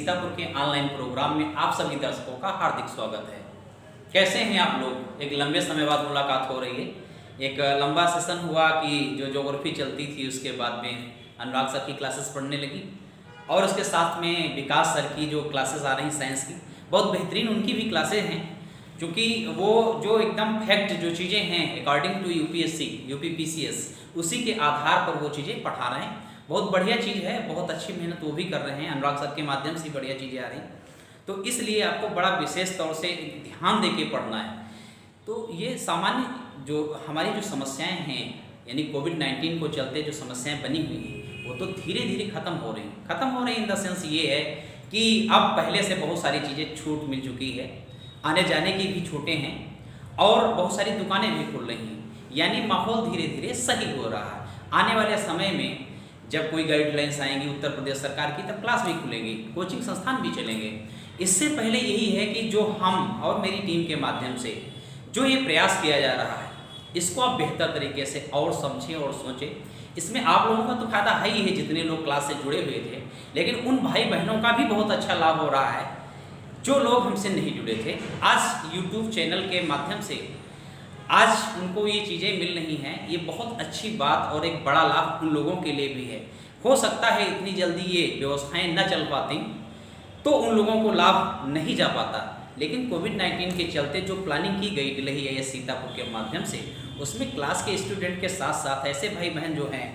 सीतापुर के online programme में आप सभी दर्शकों का हार्दिक स्वागत है। कैसे हैं आप लोग? एक लंबे समय बाद मुलाकात हो रही है। एक लंबा सेशन हुआ कि जो ज्योग्राफी चलती थी उसके बाद में अनुराग सर की क्लासेस पढ़ने लगी और उसके साथ में विकास सर की जो क्लासेस आ रही साइंस की, बहुत बेहतरीन उनकी भी क्लासेस हैं, क्योंकि वो जो एकदम फैक्ट जो चीज़ें हैं अकॉर्डिंग टू यूपीएससी यूपीपीसीएस उसी के आधार पर वो चीज़ें पढ़ा रहे हैं। बहुत बढ़िया चीज़ है, बहुत अच्छी मेहनत वो भी कर रहे हैं, अनुराग सर के माध्यम से बढ़िया चीज़ें आ रही हैं। तो इसलिए आपको बड़ा विशेष तौर से ध्यान दे के पढ़ना है। तो ये सामान्य जो हमारी जो समस्याएं हैं, यानी कोविड-19 को चलते जो समस्याएं बनी हुई हैं वो तो धीरे धीरे ख़त्म हो रही हैं। ख़त्म हो रही इन द सेंस ये है कि अब पहले से बहुत सारी चीज़ें छूट मिल चुकी है, आने जाने की भी छूटें हैं और बहुत सारी दुकानें भी खुल रही हैं, यानी माहौल धीरे धीरे सही हो रहा है। आने वाले समय में जब कोई गाइडलाइंस आएंगी उत्तर प्रदेश सरकार की, तब क्लास भी खुलेंगी, कोचिंग संस्थान भी चलेंगे। इससे पहले यही है कि जो हम और मेरी टीम के माध्यम से जो ये प्रयास किया जा रहा है, इसको आप बेहतर तरीके से और समझें और सोचें। इसमें आप लोगों का तो फायदा है ही है जितने लोग क्लास से जुड़े हुए थे, लेकिन उन भाई बहनों का भी बहुत अच्छा लाभ हो रहा है जो लोग हमसे नहीं जुड़े थे। आज यूट्यूब चैनल के माध्यम से आज उनको ये चीज़ें मिल रही हैं, ये बहुत अच्छी बात और एक बड़ा लाभ उन लोगों के लिए भी है। हो सकता है इतनी जल्दी ये व्यवस्थाएं न चल पाती तो उन लोगों को लाभ नहीं जा पाता, लेकिन कोविड-19 के चलते जो प्लानिंग की गई DLHIS सीतापुर के माध्यम से, उसमें क्लास के स्टूडेंट के साथ साथ ऐसे भाई बहन जो हैं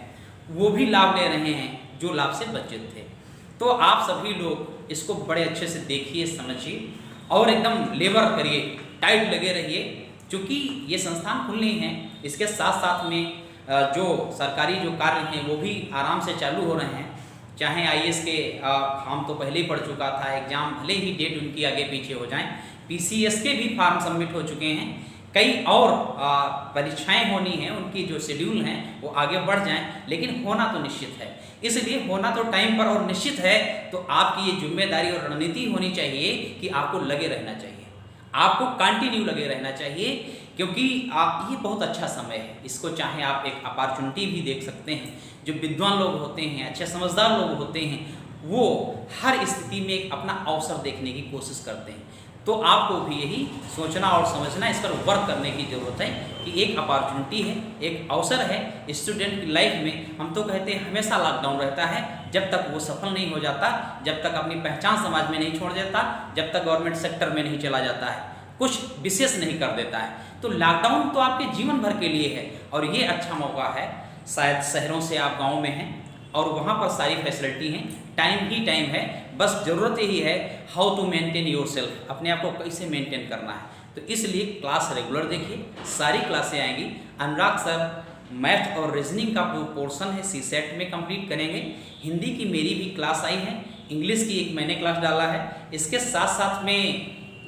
वो भी लाभ ले रहे हैं जो लाभ से वंचित थे। तो आप सभी लोग इसको बड़े अच्छे से देखिए, समझिए और एकदम लेबर करिए, टाइट लगे रहिए, क्योंकि ये संस्थान खुलने हैं। इसके साथ साथ में जो सरकारी जो कार्य हैं वो भी आराम से चालू हो रहे हैं। चाहे IAS के फॉर्म तो पहले ही पड़ चुका था, एग्जाम भले ही डेट उनकी आगे पीछे हो जाएं, PCS के भी फॉर्म सबमिट हो चुके हैं, कई और परीक्षाएं होनी हैं, उनकी जो शेड्यूल हैं वो आगे बढ़ जाएं, लेकिन होना तो निश्चित है। इसलिए होना तो टाइम पर और निश्चित है, तो आपकी ये जिम्मेदारी और रणनीति होनी चाहिए कि आपको लगे रहना चाहिए, आपको कंटिन्यू लगे रहना चाहिए, क्योंकि ये बहुत अच्छा समय है। इसको चाहे आप एक अपॉर्चुनिटी भी देख सकते हैं। जो विद्वान लोग होते हैं, अच्छे समझदार लोग होते हैं, वो हर स्थिति में एक अपना अवसर देखने की कोशिश करते हैं। तो आपको भी यही सोचना और समझना, इस पर वर्क करने की ज़रूरत है कि एक अपॉर्चुनिटी है, एक अवसर है स्टूडेंट की लाइफ में। हम तो कहते हैं हमेशा लॉकडाउन रहता है, जब तक वो सफल नहीं हो जाता, जब तक अपनी पहचान समाज में नहीं छोड़ देता, जब तक गवर्नमेंट सेक्टर में नहीं चला जाता है, कुछ विशेष नहीं कर देता है। तो लॉकडाउन तो आपके जीवन भर के लिए है और ये अच्छा मौका है। शायद शहरों से आप गाँव में हैं और वहाँ पर सारी फैसिलिटी हैं, टाइम ही टाइम है, बस ज़रूरत यही है how to maintain yourself, अपने आप को कैसे मेंटेन करना है। तो इसलिए क्लास रेगुलर देखिए, सारी क्लासें आएंगी। अनुराग सर मैथ और रीजनिंग का जो पोर्शन है CSET में कंप्लीट करेंगे। हिंदी की मेरी भी क्लास आई है, इंग्लिश की एक मैंने क्लास डाला है, इसके साथ साथ में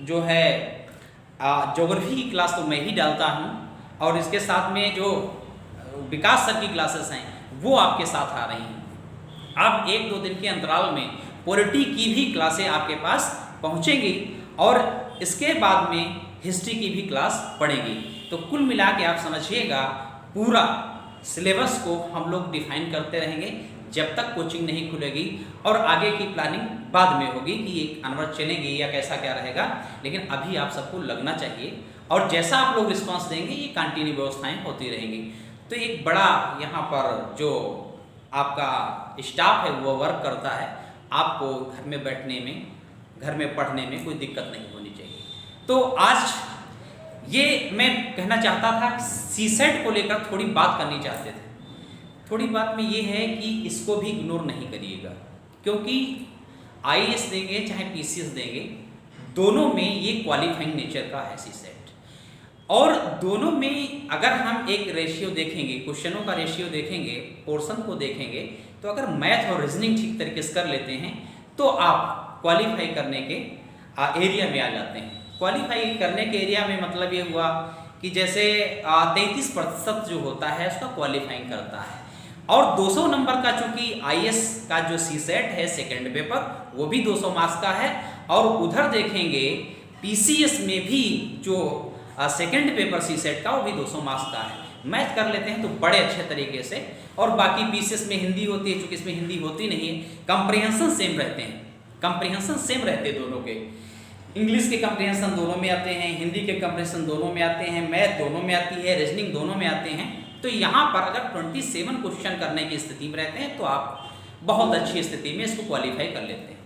जो है ज्योग्राफी की क्लास तो मैं ही डालता हूँ, और इसके साथ में जो विकास सर की क्लासेस हैं वो आपके साथ आ रही हैं। आप 1-2 दिन के अंतराल में पॉलिटी की भी क्लासें आपके पास पहुंचेंगी और इसके बाद में हिस्ट्री की भी क्लास पढ़ेगी। तो कुल मिला के आप समझिएगा, पूरा सिलेबस को हम लोग डिफाइन करते रहेंगे जब तक कोचिंग नहीं खुलेगी, और आगे की प्लानिंग बाद में होगी कि ये अनवर चलेंगे या कैसा क्या रहेगा। लेकिन अभी आप सबको लगना चाहिए और जैसा आप लोग रिस्पांस देंगे ये कंटिन्यू व्यवस्थाएँ होती रहेंगी। तो एक बड़ा यहाँ पर जो आपका स्टाफ है वो वर्क करता है, आपको घर में बैठने में, घर में पढ़ने में कोई दिक्कत नहीं होनी चाहिए। तो आज ये मैं कहना चाहता था कि CSET को लेकर थोड़ी बात करनी चाहते थे। थोड़ी बात में ये है कि इसको भी इग्नोर नहीं करिएगा, क्योंकि IAS देंगे चाहे PCS देंगे, दोनों में ये क्वालिफाइंग नेचर का है CSET। और दोनों में अगर हम एक रेशियो देखेंगे, क्वेश्चनों का रेशियो देखेंगे, पोर्शन को देखेंगे, तो अगर मैथ और रीजनिंग ठीक तरीके से कर लेते हैं तो आप क्वालिफाई करने के एरिया में आ जाते हैं। क्वालिफाई करने के एरिया में मतलब ये हुआ कि जैसे 33% जो होता है उसका क्वालिफाइंग करता है, और 200 नंबर का चूंकि IAS का जो CSET है सेकेंड पेपर वो भी 200 मार्क्स का है, और उधर देखेंगे PCS में भी जो सेकेंड पेपर CSET का वो भी 200 मार्क्स का है। मैथ कर लेते हैं तो बड़े अच्छे तरीके से, और बाकी PCS में हिंदी होती है, चूँकि इसमें हिंदी होती नहीं है, कंप्रिहेंशन सेम रहते हैं, कंप्रीहेंशन सेम रहते हैं दोनों के। इंग्लिश के कंप्रीहेंशन दोनों में आते हैं, हिंदी के कंप्रीहेंशन दोनों में आते हैं, मैथ दोनों में आती है, रीजनिंग दोनों में आते हैं। तो यहाँ पर अगर 27 क्वेश्चन करने की स्थिति में रहते हैं तो आप बहुत अच्छी स्थिति में इसको क्वालिफाई कर लेते हैं।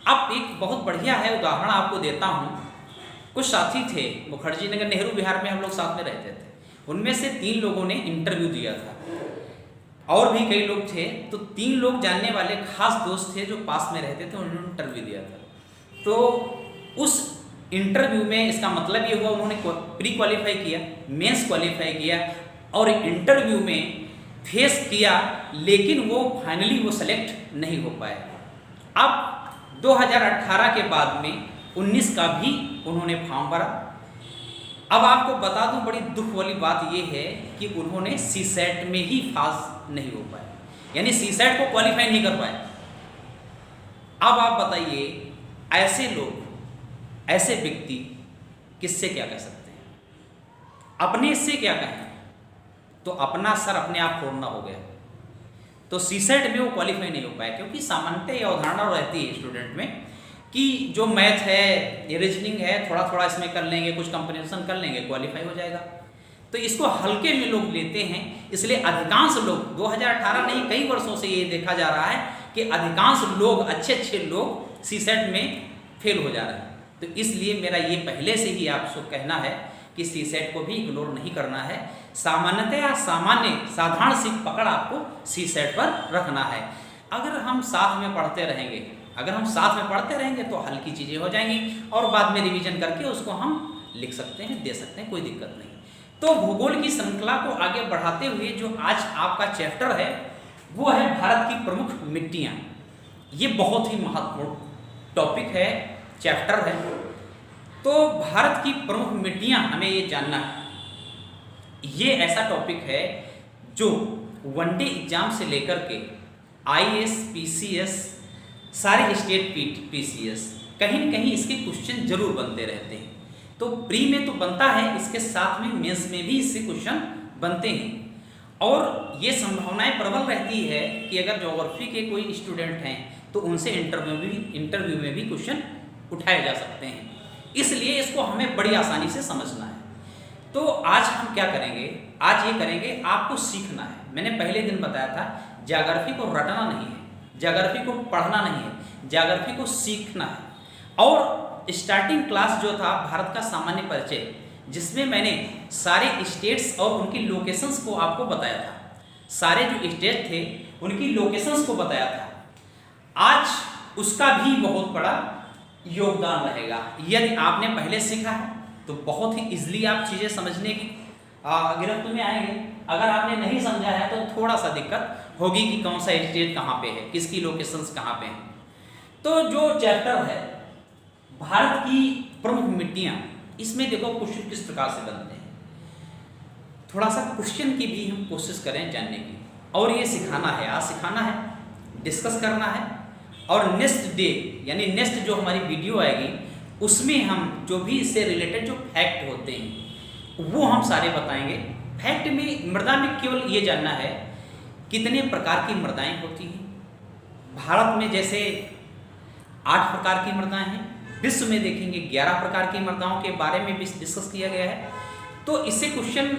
अब एक बहुत बढ़िया है उदाहरण आपको देता हूँ। कुछ साथी थे मुखर्जी नगर नेहरू विहार में, हम लोग साथ में रहते थे। उनमें से 3 लोगों ने इंटरव्यू दिया था और भी कई लोग थे। तो 3 लोग जानने वाले खास दोस्त थे जो पास में रहते थे, उन्होंने इंटरव्यू दिया था। तो उस इंटरव्यू में इसका मतलब ये हुआ उन्होंने प्री क्वालिफाई किया, मेंस क्वालिफाई किया और इंटरव्यू में फेस किया, लेकिन वो फाइनली वो सेलेक्ट नहीं हो पाए। अब 2018 के बाद में 19 का भी उन्होंने फॉर्म भरा। अब आपको बता दूं बड़ी दुख वाली बात ये है कि उन्होंने सीसेट में ही पास नहीं हो पाए, यानी सीसेट को क्वालिफाई नहीं कर पाए। अब आप बताइए ऐसे लोग, ऐसे व्यक्ति किससे क्या कह सकते हैं? अपने से क्या कहें? तो अपना सर अपने आप फोड़ना हो गया। तो सीसेट में वो क्वालिफाई नहीं हो पाया, क्योंकि सामान्यतः ये अवधारणा रहती है स्टूडेंट में कि जो मैथ है, रीजनिंग है, थोड़ा थोड़ा इसमें कर लेंगे, कुछ कंप्रीहेंशन कर लेंगे, क्वालिफाई हो जाएगा। तो इसको हल्के में लोग लेते हैं, इसलिए अधिकांश लोग 2018 नहीं कई वर्षों से ये देखा जा रहा है कि अधिकांश लोग, अच्छे लोग सीसेट में फेल हो जा रहे हैं। तो इसलिए मेरा ये पहले से ही आपको कहना है कि सीसेट को भी इग्नोर नहीं करना है। सामान्यतया साधारण सी पकड़ आपको सीसेट पर रखना है। अगर हम साथ में पढ़ते रहेंगे तो हल्की चीज़ें हो जाएंगी और बाद में रिवीजन करके उसको हम लिख सकते हैं, दे सकते हैं, कोई दिक्कत नहीं। तो भूगोल की श्रृंखला को आगे बढ़ाते हुए जो आज आपका चैप्टर है वो है भारत की प्रमुख मिट्टियाँ। ये बहुत ही महत्वपूर्ण टॉपिक है, चैप्टर है। तो भारत की प्रमुख मिट्टियाँ हमें ये जानना है। ये ऐसा टॉपिक है जो वनडे एग्जाम से लेकर के IAS, PCS, सारे स्टेट PCS कहीं न कहीं इसके क्वेश्चन जरूर बनते रहते हैं। तो प्री में तो बनता है, इसके साथ में मेंस में भी इससे क्वेश्चन बनते हैं। और ये संभावनाएं प्रबल रहती है कि अगर ज्योग्राफी के कोई स्टूडेंट हैं तो उनसे इंटरव्यू में भी क्वेश्चन उठाए जा सकते हैं। इसलिए इसको हमें बड़ी आसानी से समझना है। तो आज हम क्या करेंगे? आज ये करेंगे, आपको सीखना है। मैंने पहले दिन बताया था ज्योग्राफी को रटना नहीं है, ज्योग्राफी को पढ़ना नहीं है, ज्योग्राफी को सीखना है। और स्टार्टिंग क्लास जो था भारत का सामान्य परिचय, जिसमें मैंने सारे स्टेट्स और उनकी लोकेशंस को आपको बताया था, सारे जो स्टेट थे उनकी लोकेशंस को बताया था। आज उसका भी बहुत बड़ा योगदान रहेगा। यदि आपने पहले सीखा है तो बहुत ही इजीली आप चीज़ें समझने की गिरफ्त में आएंगे। अगर आपने नहीं समझा है तो थोड़ा सा दिक्कत होगी कि कौन सा स्टेट कहाँ पे है, किसकी लोकेशंस कहाँ पे हैं। तो जो चैप्टर है भारत की प्रमुख मिट्टियाँ, इसमें देखो क्वेश्चन किस प्रकार से बनते हैं। थोड़ा सा क्वेश्चन की भी हम कोशिश करें जानने की, और ये सिखाना है, आज सिखाना है, डिस्कस करना है। और नेक्स्ट डे यानी नेक्स्ट जो हमारी वीडियो आएगी उसमें हम जो भी इससे रिलेटेड जो फैक्ट होते हैं वो हम सारे बताएंगे। फैक्ट में मृदा में केवल ये जानना है कितने प्रकार की मृदाएं होती हैं। भारत में जैसे 8 प्रकार की मृदाएं हैं, विश्व में देखेंगे 11 प्रकार की मृदाओं के बारे में भी डिस्कस किया गया है। तो इससे क्वेश्चन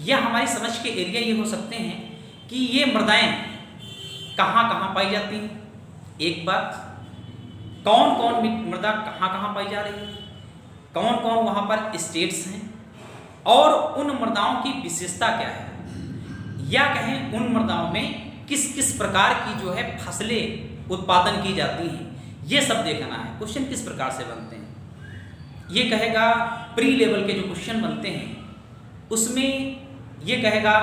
या हमारी समझ के एरिया ये हो सकते हैं कि ये मृदाएं कहाँ कहाँ पाई जाती हैं। एक बात, कौन कौन मृदा कहाँ कहाँ पाई जा रही है, कौन कौन वहाँ पर स्टेट्स हैं, और उन मृदाओं की विशेषता क्या है, या कहें उन मृदाओं में किस किस प्रकार की जो है फसलें उत्पादन की जाती हैं, ये सब देखना है। क्वेश्चन किस प्रकार से बनते हैं ये कहेगा। प्री लेवल के जो क्वेश्चन बनते हैं उसमें ये कहेगा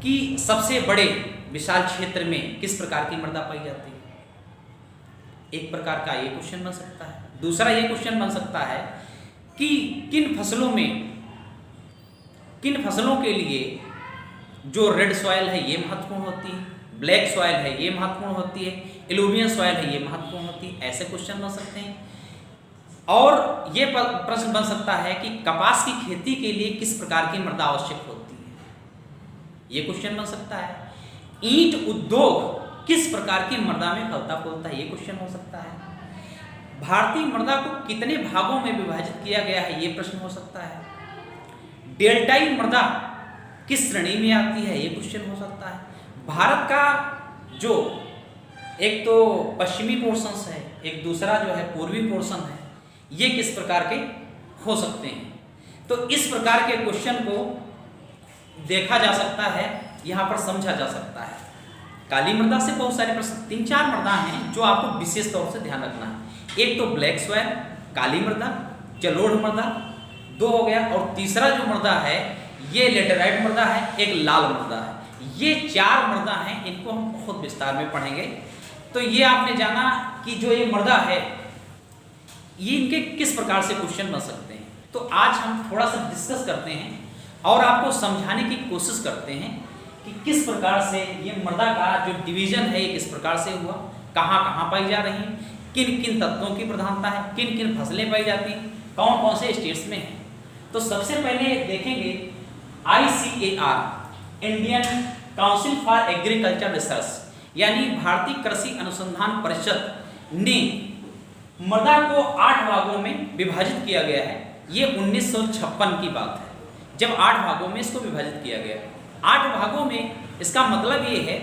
कि सबसे बड़े विशाल क्षेत्र में किस प्रकार की मृदा पाई जाती है। एक प्रकार का ये क्वेश्चन बन सकता है। दूसरा ये क्वेश्चन बन सकता है कि किन फसलों के लिए जो रेड सॉइल है ये महत्वपूर्ण होती है, ब्लैक सॉइल है ये महत्वपूर्ण होती है, एलुवियल सॉइल है ये महत्वपूर्ण होती है। ऐसे क्वेश्चन बन सकते हैं। और ये प्रश्न बन सकता है कि कपास की खेती के लिए किस प्रकार की मृदा आवश्यक होती है, ये क्वेश्चन बन सकता है। ईंट उद्योग किस प्रकार की मृदा में फलता फूलता है, ये क्वेश्चन हो सकता है। भारतीय मृदा को कितने भागों में विभाजित किया गया है, ये प्रश्न हो सकता है। डेल्टाई मृदा किस श्रेणी में आती है, ये क्वेश्चन हो सकता है। भारत का जो एक तो पश्चिमी पोर्शंस है, एक दूसरा जो है पूर्वी पोर्शन है, ये किस प्रकार के हो सकते हैं। तो इस प्रकार के क्वेश्चन को देखा जा सकता है, यहाँ पर समझा जा सकता है। काली मृदा से बहुत सारे प्रश्न, 3-4 मृदा हैं जो आपको विशेष तौर से ध्यान रखना है। एक तो ब्लैक सॉइल, काली मृदा, जलोढ़ मृदा, 2 हो गया, और तीसरा जो मृदा है ये लेटेराइट मृदा है, एक लाल मृदा है। ये 4 मृदा हैं, इनको हम बहुत विस्तार में पढ़ेंगे। तो ये आपने जाना कि जो ये मृदा है ये इनके किस प्रकार से क्वेश्चन बन सकते हैं। तो आज हम थोड़ा सा डिस्कस करते हैं और आपको समझाने की कोशिश करते हैं कि किस प्रकार से ये मृदा का जो डिवीजन है ये किस प्रकार से हुआ, कहाँ कहाँ पाई जा रही हैं, किन किन तत्वों की प्रधानता है, किन किन फसलें पाई जाती हैं, कौन कौन से स्टेट्स में हैं। तो सबसे पहले देखेंगे ICAR, Indian council for agriculture research, यानी भारतीय कृषि अनुसंधान परिषद ने मृदा को 8 भागों में विभाजित किया गया है। ये 1956 की बात है जब 8 भागों में इसको विभाजित किया गया। 8 भागों में इसका मतलब ये है,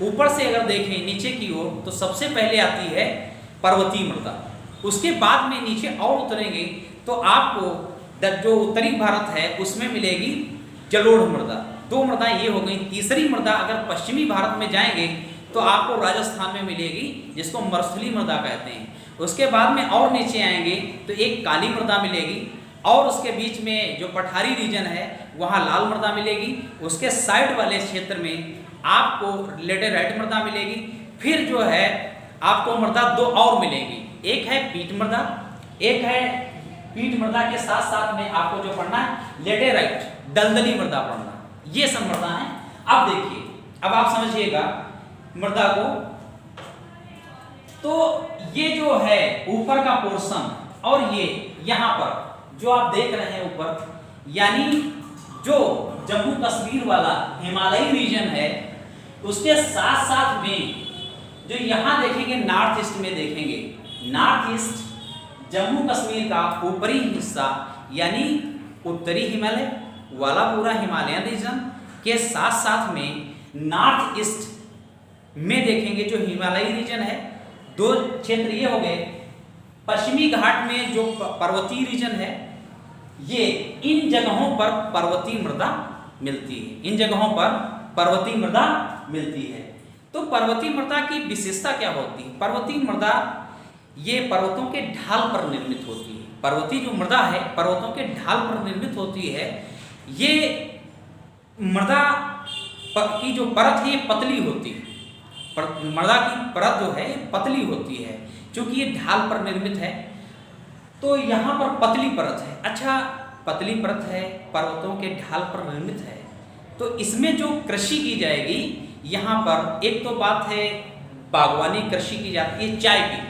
ऊपर से अगर देखें नीचे की ओर तो सबसे पहले आती है पर्वतीय मृदा, उसके बाद में नीचे और उतरेंगे तो आपको जो उत्तरी भारत है उसमें मिलेगी जलोढ़ मृदा। 2 मृदा ये हो गई। तीसरी मृदा अगर पश्चिमी भारत में जाएंगे तो आपको राजस्थान में मिलेगी, जिसको मरुस्थलीय मृदा कहते हैं। उसके बाद में और नीचे आएंगे तो एक काली मृदा मिलेगी, और उसके बीच में जो पठारी रीजन है वहाँ लाल मृदा मिलेगी। उसके साइड वाले क्षेत्र में आपको लेटेराइट मृदा मिलेगी। फिर जो है आपको मृदा 2 और मिलेगी, एक है पीट मृदा, एक है पीट मृदा के साथ साथ में आपको जो पढ़ना है लेटेराइट, दलदली मृदा पढ़ना। ये सब मृदा है। अब देखिए, अब आप समझिएगा मृदा को। तो ये जो है ऊपर का पोर्शन, और ये यहाँ पर जो आप देख रहे हैं ऊपर, यानी जो जम्मू कश्मीर वाला हिमालयी रीजन है, उसके साथ साथ में जो यहाँ देखेंगे नॉर्थ ईस्ट में देखेंगे, नॉर्थ ईस्ट जम्मू कश्मीर का ऊपरी हिस्सा यानी उत्तरी हिमालय वाला पूरा हिमालयन रीजन के साथ साथ में नॉर्थ ईस्ट में देखेंगे जो हिमालयी रीजन है। 2 क्षेत्र ये हो गए। पश्चिमी घाट में जो पर्वतीय रीजन है, ये इन जगहों पर पर्वतीय मृदा मिलती है, इन जगहों पर पर्वतीय मृदा मिलती है। तो पर्वतीय मृदा की विशेषता क्या होती है? पर्वतीय मृदा ये पर्वतों के ढाल पर निर्मित होती है। पर्वतीय जो मृदा है पर्वतों के ढाल पर निर्मित होती है। ये मृदा की जो परत है ये पतली होती है, मृदा की परत जो है पतली होती है, क्योंकि ये ढाल पर निर्मित है। तो यहाँ पर पतली परत है। अच्छा, पतली परत है, पर्वतों के ढाल पर निर्मित है, तो इसमें जो कृषि की जाएगी, यहाँ पर एक तो बात है बागवानी कृषि की जाती है चाय की।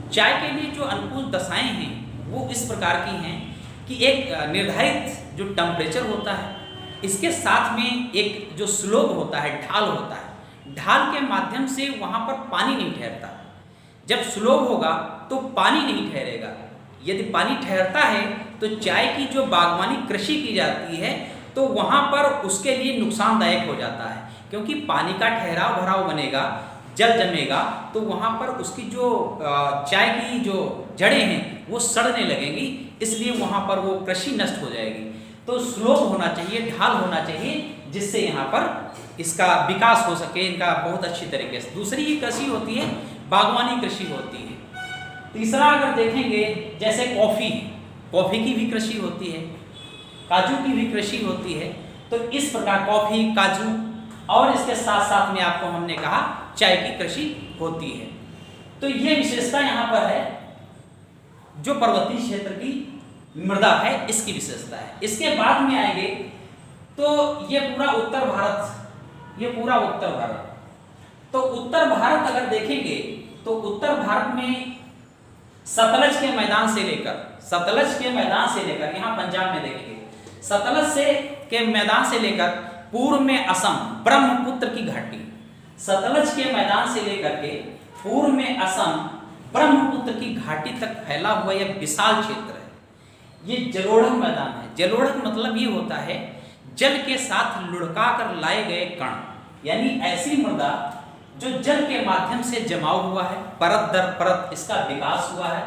चाय के लिए जो अनुकूल दशाएं हैं वो इस प्रकार की हैं कि एक निर्धारित जो टेम्परेचर होता है, इसके साथ में एक जो स्लोप होता है, ढाल होता है, ढाल के माध्यम से वहाँ पर पानी नहीं ठहरता। जब स्लोप होगा तो पानी नहीं ठहरेगा। यदि पानी ठहरता है तो चाय की जो बागवानी कृषि की जाती है तो वहाँ पर उसके लिए नुकसानदायक हो जाता है, क्योंकि पानी का ठहराव भराव बनेगा, जल जमेगा, तो वहाँ पर उसकी जो चाय की जो जड़ें हैं वो सड़ने लगेंगी, इसलिए वहाँ पर वो कृषि नष्ट हो जाएगी। तो स्लोप होना चाहिए, ढाल होना चाहिए, जिससे यहाँ पर इसका विकास हो सके, इनका बहुत अच्छी तरीके से। दूसरी ये कृषि होती है बागवानी कृषि होती है। तीसरा अगर देखेंगे जैसे कॉफ़ी की भी कृषि होती है, काजू की भी कृषि होती है। तो इस प्रकार कॉफ़ी, काजू और इसके साथ साथ में आपको हमने कहा चाय की कृषि होती है। तो ये विशेषता यहाँ पर है जो पर्वतीय क्षेत्र की मृदा है, इसकी विशेषता है। इसके बाद में आएंगे तो ये पूरा उत्तर भारत, ये पूरा उत्तर भारत। तो उत्तर भारत अगर देखेंगे तो उत्तर भारत में सतलज के मैदान से लेकर यहाँ पंजाब में देखेंगे, सतलज के मैदान से लेकर पूर्व में असम, ब्रह्मपुत्र की घाटी, सतलज के मैदान से लेकर के पूर्व में असम, ब्रह्मपुत्र की घाटी तक फैला हुआ यह विशाल क्षेत्र है, ये जलोढ़ मैदान है। जलोढ़ मतलब ये होता है जल के साथ लुढ़का कर लाए गए कण, यानी ऐसी मृदा जो जल के माध्यम से जमाव हुआ है, परत दर परत इसका विकास हुआ है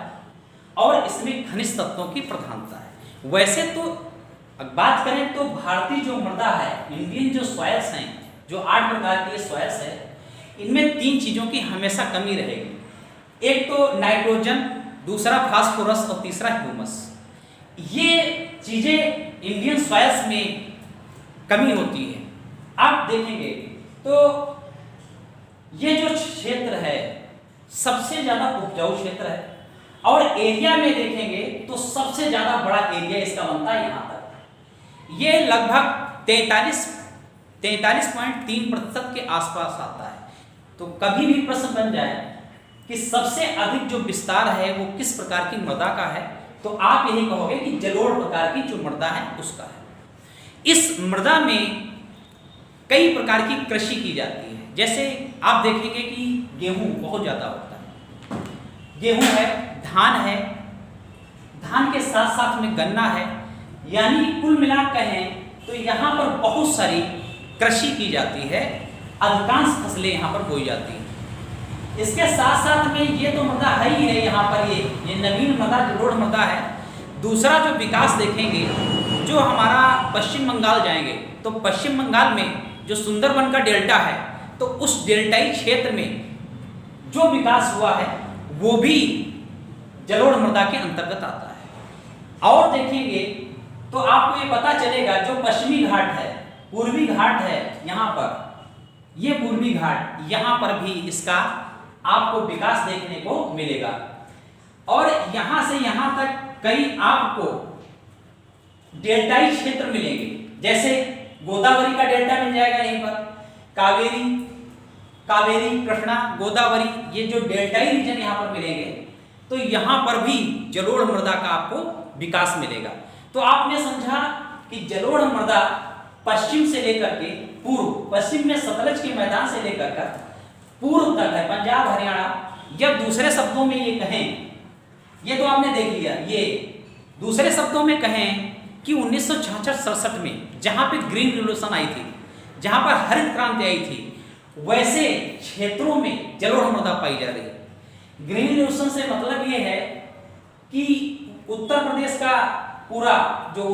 और इसमें खनिज तत्वों की प्रधानता है। वैसे तो बात करें तो भारतीय जो मृदा है, इंडियन जो सॉयल्स हैं, जो 8 प्रकार के सॉयल्स है, इनमें 3 चीजों की हमेशा कमी रहेगी। एक तो नाइट्रोजन, दूसरा फास्फोरस और तीसरा ह्यूमस। ये चीजें इंडियन सॉयल्स में कमी होती है। आप देखेंगे तो ये जो क्षेत्र है सबसे ज्यादा उपजाऊ क्षेत्र है और एरिया में देखेंगे तो सबसे ज्यादा बड़ा एरिया इसका बनता है यहां तक। ये लगभग 43.3% के आसपास आता है। तो कभी भी प्रश्न बन जाए कि सबसे अधिक जो विस्तार है वो किस प्रकार की मृदा का है, तो आप यही कहोगे कि जलोढ़ प्रकार की जो मृदा है उसका है। इस मृदा में कई प्रकार की कृषि की जाती है। जैसे आप देखेंगे कि गेहूं बहुत ज्यादा होता है, गेहूं है, धान है, धान के साथ साथ में गन्ना है, यानी कुल मिलाकर कहें तो यहाँ पर बहुत सारी कृषि की जाती है, अधिकांश फसलें यहाँ पर बोई जाती हैं। इसके साथ साथ में ये तो मृदा है ही है, यहाँ पर ये नवीन मृदा जलोढ़ मृदा है। दूसरा जो विकास देखेंगे, जो हमारा पश्चिम बंगाल जाएंगे तो पश्चिम बंगाल में जो सुंदरबन का डेल्टा है, तो उस डेल्टाई क्षेत्र में जो विकास हुआ है वो भी जलोढ़ मृदा के अंतर्गत आता है। और देखेंगे तो आपको ये पता चलेगा जो पश्चिमी घाट है, पूर्वी घाट है, यहाँ पर ये पूर्वी घाट, यहाँ पर भी इसका आपको विकास देखने को मिलेगा। और यहाँ से यहाँ तक कई आपको डेल्टाई क्षेत्र मिलेंगे, जैसे गोदावरी का डेल्टा मिल जाएगा यहीं पर, कावेरी, कृष्णा, गोदावरी, ये जो डेल्टाई रीजन यहाँ पर मिलेंगे, तो यहाँ पर भी जलोढ़ मृदा का आपको विकास मिलेगा। तो आपने समझा कि जलोढ़ मृदा पश्चिम से लेकर के पूर्व, पश्चिम में सतलज के मैदान से लेकर कर पूर्व तक है, पंजाब, हरियाणा। या दूसरे शब्दों में ये कहें, ये तो आपने देख लिया, ये दूसरे शब्दों में कहें कि 1966-67 में जहां पे ग्रीन रिवॉल्यूशन आई थी, जहां पर हरित क्रांति आई थी, वैसे क्षेत्रों में जलोढ़ मृदा पाई जा रही है। ग्रीन रिवॉल्यूशन से मतलब ये है कि उत्तर प्रदेश का पूरा जो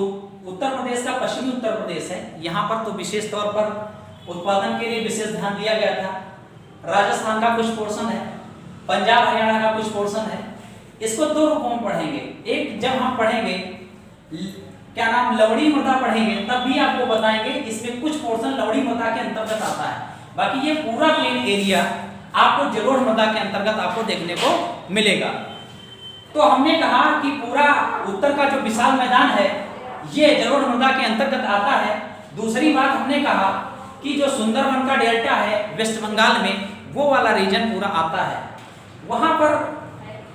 उत्तर प्रदेश का पश्चिमी उत्तर प्रदेश है, यहाँ पर तो विशेष तौर पर उत्पादन के लिए विशेष ध्यान दिया गया था। राजस्थान का कुछ पोर्शन है, पंजाब हरियाणा का कुछ पोर्शन है। इसको 2 रूपों में पढ़ेंगे। एक जब हम पढ़ेंगे क्या नाम लवड़ी मृदा पढ़ेंगे, तब भी आपको बताएंगे इसमें कुछ पोर्शन लवड़ी मृदा के अंतर्गत आता है, बाकी ये पूरा प्लेन एरिया आपको जलोढ़ मृदा के अंतर्गत आपको देखने को मिलेगा। तो हमने कहा कि पूरा उत्तर का जो विशाल मैदान है ये जलोढ़ मृदा के अंतर्गत आता है। दूसरी बात हमने कहा कि जो सुंदरबन का डेल्टा है वेस्ट बंगाल में, वो वाला रीजन पूरा आता है, वहां पर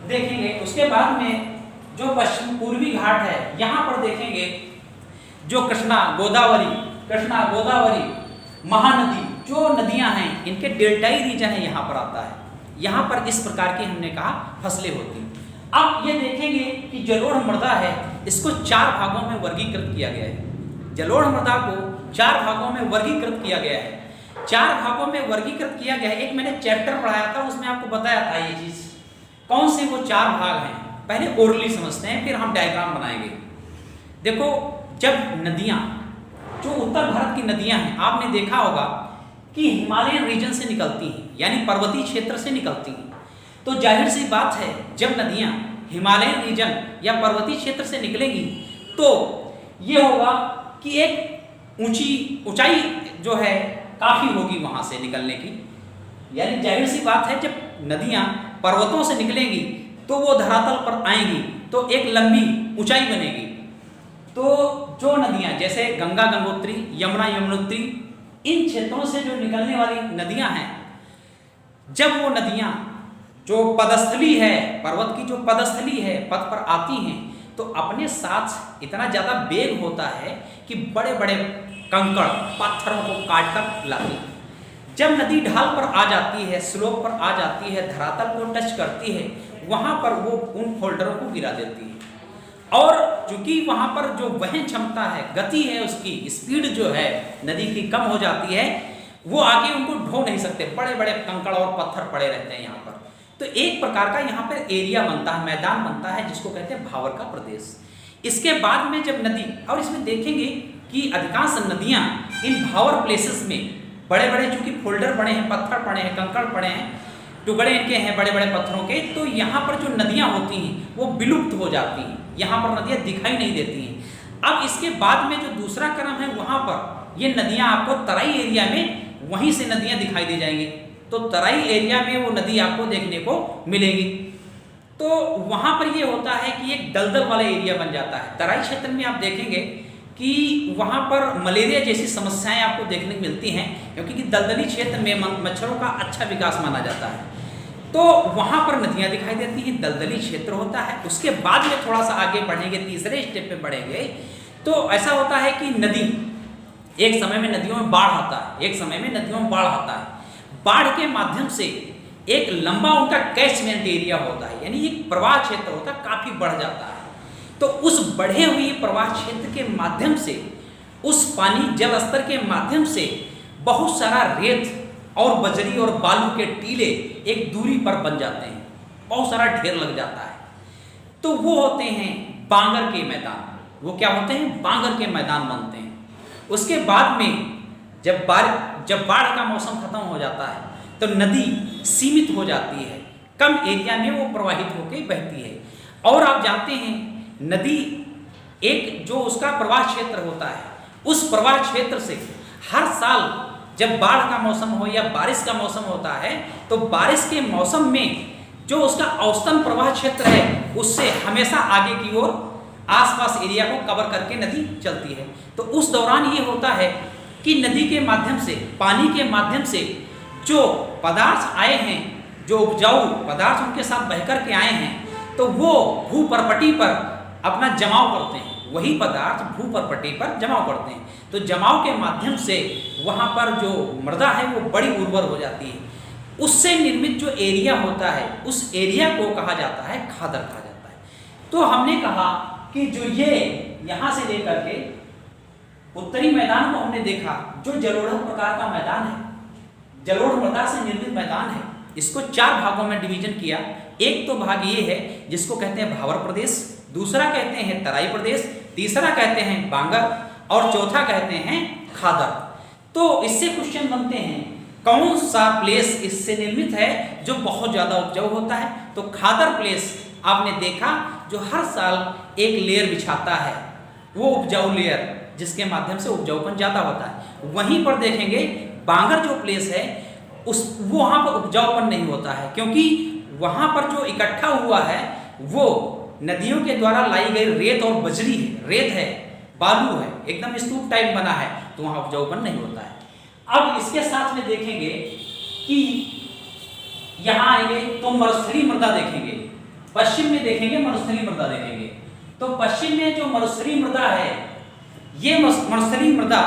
देखेंगे। उसके बाद में जो पश्चिम पूर्वी घाट है, यहाँ पर देखेंगे जो कृष्णा गोदावरी, महानदी, जो नदियां हैं, इनके डेल्टाई रीजन है, यहाँ पर आता है। यहाँ पर इस प्रकार की हमने कहा फसलें होती हैं। अब ये देखेंगे कि जलोढ़ मृदा है, इसको 4 भागों में वर्गीकृत किया गया है। जलोढ़ मृदा को 4 भागों में वर्गीकृत किया गया है। 4 भागों में वर्गीकृत किया गया है। एक मैंने चैप्टर पढ़ाया था, उसमें आपको बताया था ये चीज, कौन से वो 4 भाग हैं। पहले ओरली समझते हैं, फिर हम डायग्राम बनाएंगे। देखो, जब नदियां, जो उत्तर भारत की नदियां हैं, आपने देखा होगा कि हिमालयन रीजन से निकलती हैं, यानी पर्वतीय क्षेत्र से निकलती हैं। तो जाहिर सी बात है, जब नदियां हिमालयन रीजन या पर्वतीय क्षेत्र से निकलेंगी तो ये होगा कि एक ऊंचाई जो है काफी होगी वहां से निकलने की। यानी जाहिर सी बात है, जब नदियां पर्वतों से निकलेंगी तो वो धरातल पर आएंगी तो एक लंबी ऊंचाई बनेगी। तो जो नदियां जैसे गंगा गंगोत्री, यमुना यमुनोत्री, इन क्षेत्रों से जो निकलने वाली नदियां हैं, जब वो नदियां जो पदस्थली है, पर्वत की जो पदस्थली है, पद पर आती हैं, तो अपने साथ इतना ज़्यादा वेग होता है कि बड़े बड़े कंकड़ पत्थरों को काट कर लाती है। जब नदी ढाल पर आ जाती है, स्लोप पर आ जाती है, धरातल को टच करती है, वहां पर वो उन फोल्डरों को गिरा देती है। और चूंकि वहां पर जो वहन क्षमता है, गति है, उसकी स्पीड जो है नदी की कम हो जाती है, वो आगे उनको ढो नहीं सकते, बड़े बड़े कंकड़ और पत्थर पड़े रहते हैं यहाँ पर। तो एक प्रकार का यहाँ पर एरिया बनता है, मैदान बनता है, जिसको कहते हैं भावर का प्रदेश। इसके बाद में जब नदी, और इसमें देखेंगे कि अधिकांश नदियाँ इन भावर प्लेसेस में बड़े बड़े चूंकि फोल्डर पड़े हैं, पत्थर पड़े हैं, कंकड़ पड़े हैं, टुकड़े इनके हैं बड़े बड़े पत्थरों के, तो यहाँ पर जो नदियाँ होती हैं वो विलुप्त हो जाती हैं, यहाँ पर नदियाँ दिखाई नहीं देती हैं। अब इसके बाद में जो दूसरा क्रम है, वहाँ पर ये नदियाँ आपको तराई एरिया में वहीं से नदियाँ दिखाई दे जाएंगी, तो तराई एरिया में वो नदी आपको देखने को मिलेगी। तो वहाँ पर ये होता है कि एक दलदल वाला एरिया बन जाता है। तराई क्षेत्र में आप देखेंगे कि वहाँ पर मलेरिया जैसी समस्याएं आपको देखने को मिलती हैं, क्योंकि दलदली क्षेत्र में मच्छरों का अच्छा विकास माना जाता है। तो वहाँ पर नदियाँ दिखाई देती हैं, दलदली क्षेत्र होता है। उसके बाद में थोड़ा सा आगे बढ़ेंगे, तीसरे स्टेप पे बढ़ेंगे, तो ऐसा होता है कि नदी, एक समय में नदियों में बाढ़ आता है, एक समय में नदियों में बाढ़ आता है। बाढ़ के माध्यम से एक लंबा उनका कैचमेंट एरिया होता है, यानी एक प्रवाह क्षेत्र होता है, काफ़ी बढ़ जाता है। तो उस बढ़े हुए प्रवाह क्षेत्र के माध्यम से, उस पानी जल स्तर के माध्यम से बहुत सारा रेत और बजरी और बालू के टीले एक दूरी पर बन जाते हैं, बहुत सारा ढेर लग जाता है। तो वो होते हैं बांगर के मैदान। वो क्या होते हैं? बांगर के मैदान बनते हैं। उसके बाद में जब बाढ़ का मौसम खत्म हो जाता है तो नदी सीमित हो जाती है, कम एरिया में वो प्रवाहित होकर बहती है। और आप जानते हैं नदी एक जो उसका प्रवाह क्षेत्र होता है, उस प्रवाह क्षेत्र से हर साल जब बाढ़ का मौसम हो या बारिश का मौसम होता है, तो बारिश के मौसम में जो उसका औसतन प्रवाह क्षेत्र है उससे हमेशा आगे की ओर आसपास एरिया को कवर करके नदी चलती है। तो उस दौरान ये होता है कि नदी के माध्यम से, पानी के माध्यम से जो पदार्थ आए हैं, जो उपजाऊ पदार्थ उनके साथ बहकर के आए हैं, तो वो भूपरपटी पर अपना जमाव करते हैं। वही पदार्थ भूपरपटी पर जमाव करते हैं, तो जमाव के माध्यम से वहाँ पर जो मृदा है वो बड़ी उर्वर हो जाती है। उससे निर्मित जो एरिया होता है, उस एरिया को कहा जाता है खादर कहा जाता है। तो हमने कहा कि जो ये यहाँ से लेकर के उत्तरी मैदान को हमने देखा, जो जलोढ़ प्रकार का मैदान है, जलोढ़ मृदा से निर्मित मैदान है, इसको 4 भागों में डिवीजन किया। एक तो भाग ये है जिसको कहते हैं भावर प्रदेश, दूसरा कहते हैं तराई प्रदेश, तीसरा कहते हैं बांगर और चौथा कहते हैं खादर। तो इससे क्वेश्चन बनते हैं कौन सा प्लेस इससे निर्मित है जो बहुत ज़्यादा उपजाऊ होता है? तो खादर प्लेस आपने देखा जो हर साल एक लेयर बिछाता है, वो उपजाऊ लेयर जिसके माध्यम से उपजाऊपन ज़्यादा होता है। वहीं पर देखेंगे बांगर जो प्लेस है वो वहाँ पर उपजाऊपन नहीं होता है, क्योंकि वहाँ पर जो इकट्ठा हुआ है वो नदियों के द्वारा लाई गई रेत और बजरी है, रेत है, बालू है, एकदम स्तूप टाइप बना है, तो वहाँ उपजाऊपन नहीं होता है। अब इसके साथ में देखेंगे कि यहाँ आएंगे तो मरुस्थलीय मृदा देखेंगे, पश्चिम में देखेंगे मरुस्थलीय मृदा देखेंगे। तो पश्चिम में जो मरुस्थलीय मृदा है, ये मरुस्थलीय मृदा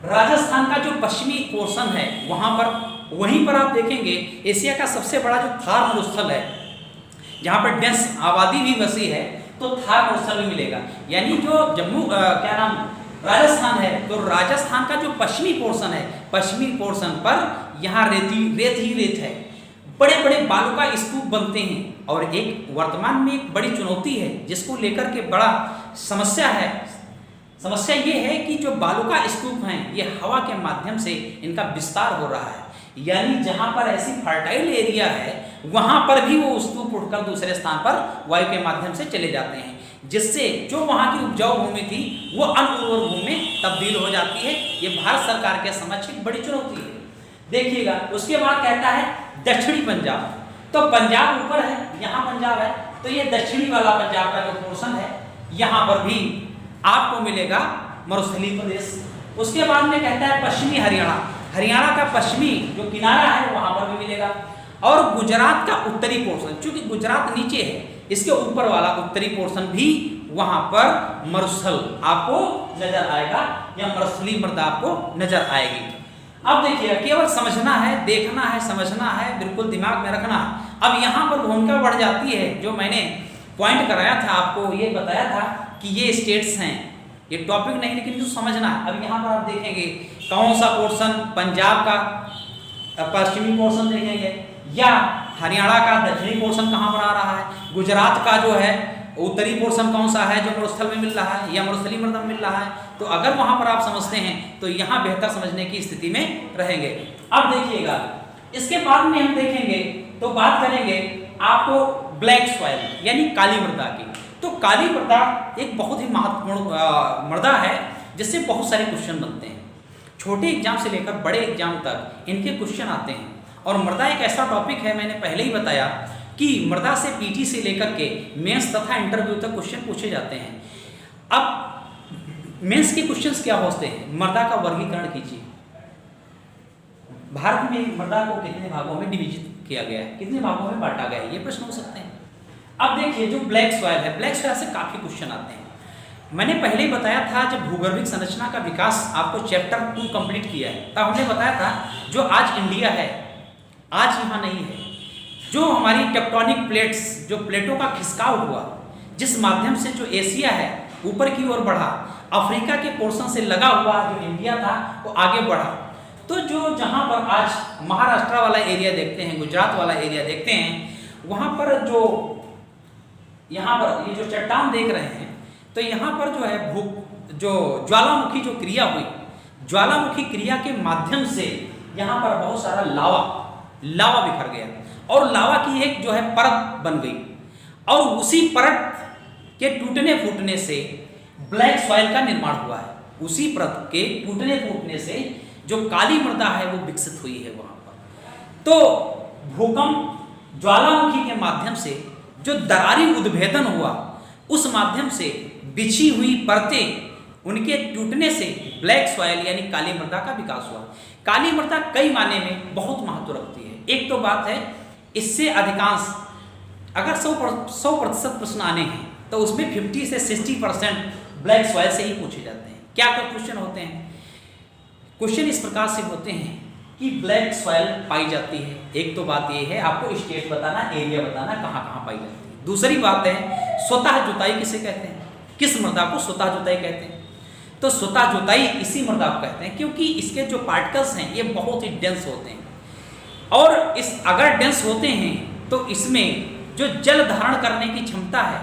राजस्थान का जो पश्चिमी पोर्शन है वहाँ पर, वहीं पर आप देखेंगे एशिया का सबसे बड़ा जो थार मरुस्थल है, जहाँ पर डेंस आबादी भी बसी है, तो थार मरुस्थल भी मिलेगा। यानी जो राजस्थान है, तो राजस्थान का जो पश्चिमी पोर्शन है, पश्चिमी पोर्शन पर यहाँ रेत ही रेत है, बड़े बड़े बालू का स्तूप बनते हैं। और एक वर्तमान में एक बड़ी चुनौती है जिसको लेकर के बड़ा समस्या है। समस्या ये है कि जो बालू का स्तूप हैं, ये हवा के माध्यम से इनका विस्तार हो रहा है, यानी जहाँ पर ऐसी फर्टाइल एरिया है वहाँ पर भी वो स्तूप उठकर दूसरे स्थान पर वायु के माध्यम से चले जाते हैं, जिससे जो वहाँ की उपजाऊ भूमि थी वो अनुर्वर भूमि में तब्दील हो जाती है। ये भारत सरकार के समक्ष एक बड़ी चुनौती है। देखिएगा उसके बाद कहता है दक्षिणी पंजाब। तो पंजाब ऊपर है, यहाँ पंजाब है, तो ये दक्षिणी वाला पंजाब का जो पोर्शन है यहाँ पर भी आपको मिलेगा मरुस्थलीय प्रदेश। उसके बाद में कहता है पश्चिमी हरियाणा, हरियाणा का पश्चिमी जो किनारा है वहाँ पर भी मिलेगा। और गुजरात का उत्तरी पोर्शन, चूंकि गुजरात नीचे है, इसके ऊपर वाला उत्तरी पोर्शन भी वहाँ पर मरुस्थल आपको नजर आएगा या मरुस्थलीय मृदा आपको नजर आएगी। अब देखिए केवल समझना है, देखना है, समझना है, बिल्कुल दिमाग में रखना है। अब यहाँ पर भूमिका बढ़ जाती है, जो मैंने पॉइंट कराया था आपको, ये बताया था कि ये स्टेट्स हैं, ये टॉपिक नहीं लेकिन इसको समझना है। अब यहाँ पर आप देखेंगे कौन सा पोर्शन पंजाब का पश्चिमी पोर्शन देखेंगे, या हरियाणा का दक्षिणी पोर्शन कहाँ पर आ रहा है, गुजरात का जो है उत्तरी पोर्शन कौन सा है जो मरुस्थल में मिल रहा है या मरुस्थलीय मृदा में मिल रहा है। तो अगर वहाँ पर आप समझते हैं तो यहाँ बेहतर समझने की स्थिति में रहेंगे। अब देखिएगा, इसके बाद में हम देखेंगे तो बात करेंगे आपको ब्लैक सॉइल यानी काली मृदा की। तो काली मृदा एक बहुत ही महत्वपूर्ण मृदा है जिससे बहुत सारे क्वेश्चन बनते हैं, छोटे एग्जाम से लेकर बड़े एग्जाम तक इनके क्वेश्चन आते हैं। और मृदा एक ऐसा टॉपिक है, मैंने पहले ही बताया कि मृदा से पीटी से लेकर के मेंस तथा इंटरव्यू तक क्वेश्चन पूछे जाते हैं। अब मेंस के क्वेश्चंस क्या होते हैं, मृदा का वर्गीकरण कीजिए। भारत में मृदा को कितने भागों में डिवीजन किया गया है, कितने भागों में बांटा गया है, ये प्रश्न हो सकते हैं। अब देखिए जो ब्लैक सॉइल है, ब्लैक सॉइल से काफी क्वेश्चन आते हैं। मैंने पहले ही बताया था जब भूगर्भिक संरचना का विकास आपको चैप्टर 2 कंप्लीट किया है, तब हमने बताया था जो आज इंडिया है आज यहाँ नहीं है। जो हमारी टेक्टोनिक प्लेट्स, जो प्लेटों का खिसकाव हुआ, जिस माध्यम से जो एशिया है ऊपर की ओर बढ़ा, अफ्रीका के पोर्शन से लगा हुआ जो इंडिया था वो आगे बढ़ा। तो जो जहाँ पर आज महाराष्ट्र वाला एरिया देखते हैं, गुजरात वाला एरिया देखते हैं, वहाँ पर जो यहाँ पर ये जो चट्टान देख रहे हैं, तो यहाँ पर जो है जो ज्वालामुखी जो क्रिया हुई, ज्वालामुखी क्रिया के माध्यम से यहाँ पर बहुत सारा लावा बिखर गया और लावा की एक जो है परत बन गई, और उसी परत के टूटने फूटने से ब्लैक सॉइल का निर्माण हुआ है। उसी परत के टूटने फूटने से जो काली मृदा है वो विकसित हुई है वहाँ पर। तो भूकंप, ज्वालामुखी के माध्यम से जो दरारी उद्भेदन हुआ, उस माध्यम से बिछी हुई परतें, उनके टूटने से ब्लैक सॉइल यानी काली मृदा का विकास हुआ। काली मृदा कई मायने में बहुत महत्व रखती है। एक तो बात है, इससे अधिकांश अगर 100% प्रश्न आने हैं तो उसमें 50 से 60% ब्लैक सॉइल से ही पूछे जाते हैं। क्या क्या क्वेश्चन होते हैं? क्वेश्चन इस प्रकार से होते हैं कि ब्लैक सॉइल पाई जाती है। एक तो बात ये है, आपको स्टेट बताना, एरिया बताना, कहाँ कहाँ पाई जाती है। दूसरी बात है स्वतः जुताई किसे कहते हैं, किस मृदा को स्वतः जुताई कहते हैं। तो स्वतः जुताई इसी मृदा को कहते हैं क्योंकि इसके जो पार्टिकल्स हैं ये बहुत ही डेंस होते हैं, और इस अगर डेंस होते हैं तो इसमें जो जल धारण करने की क्षमता है,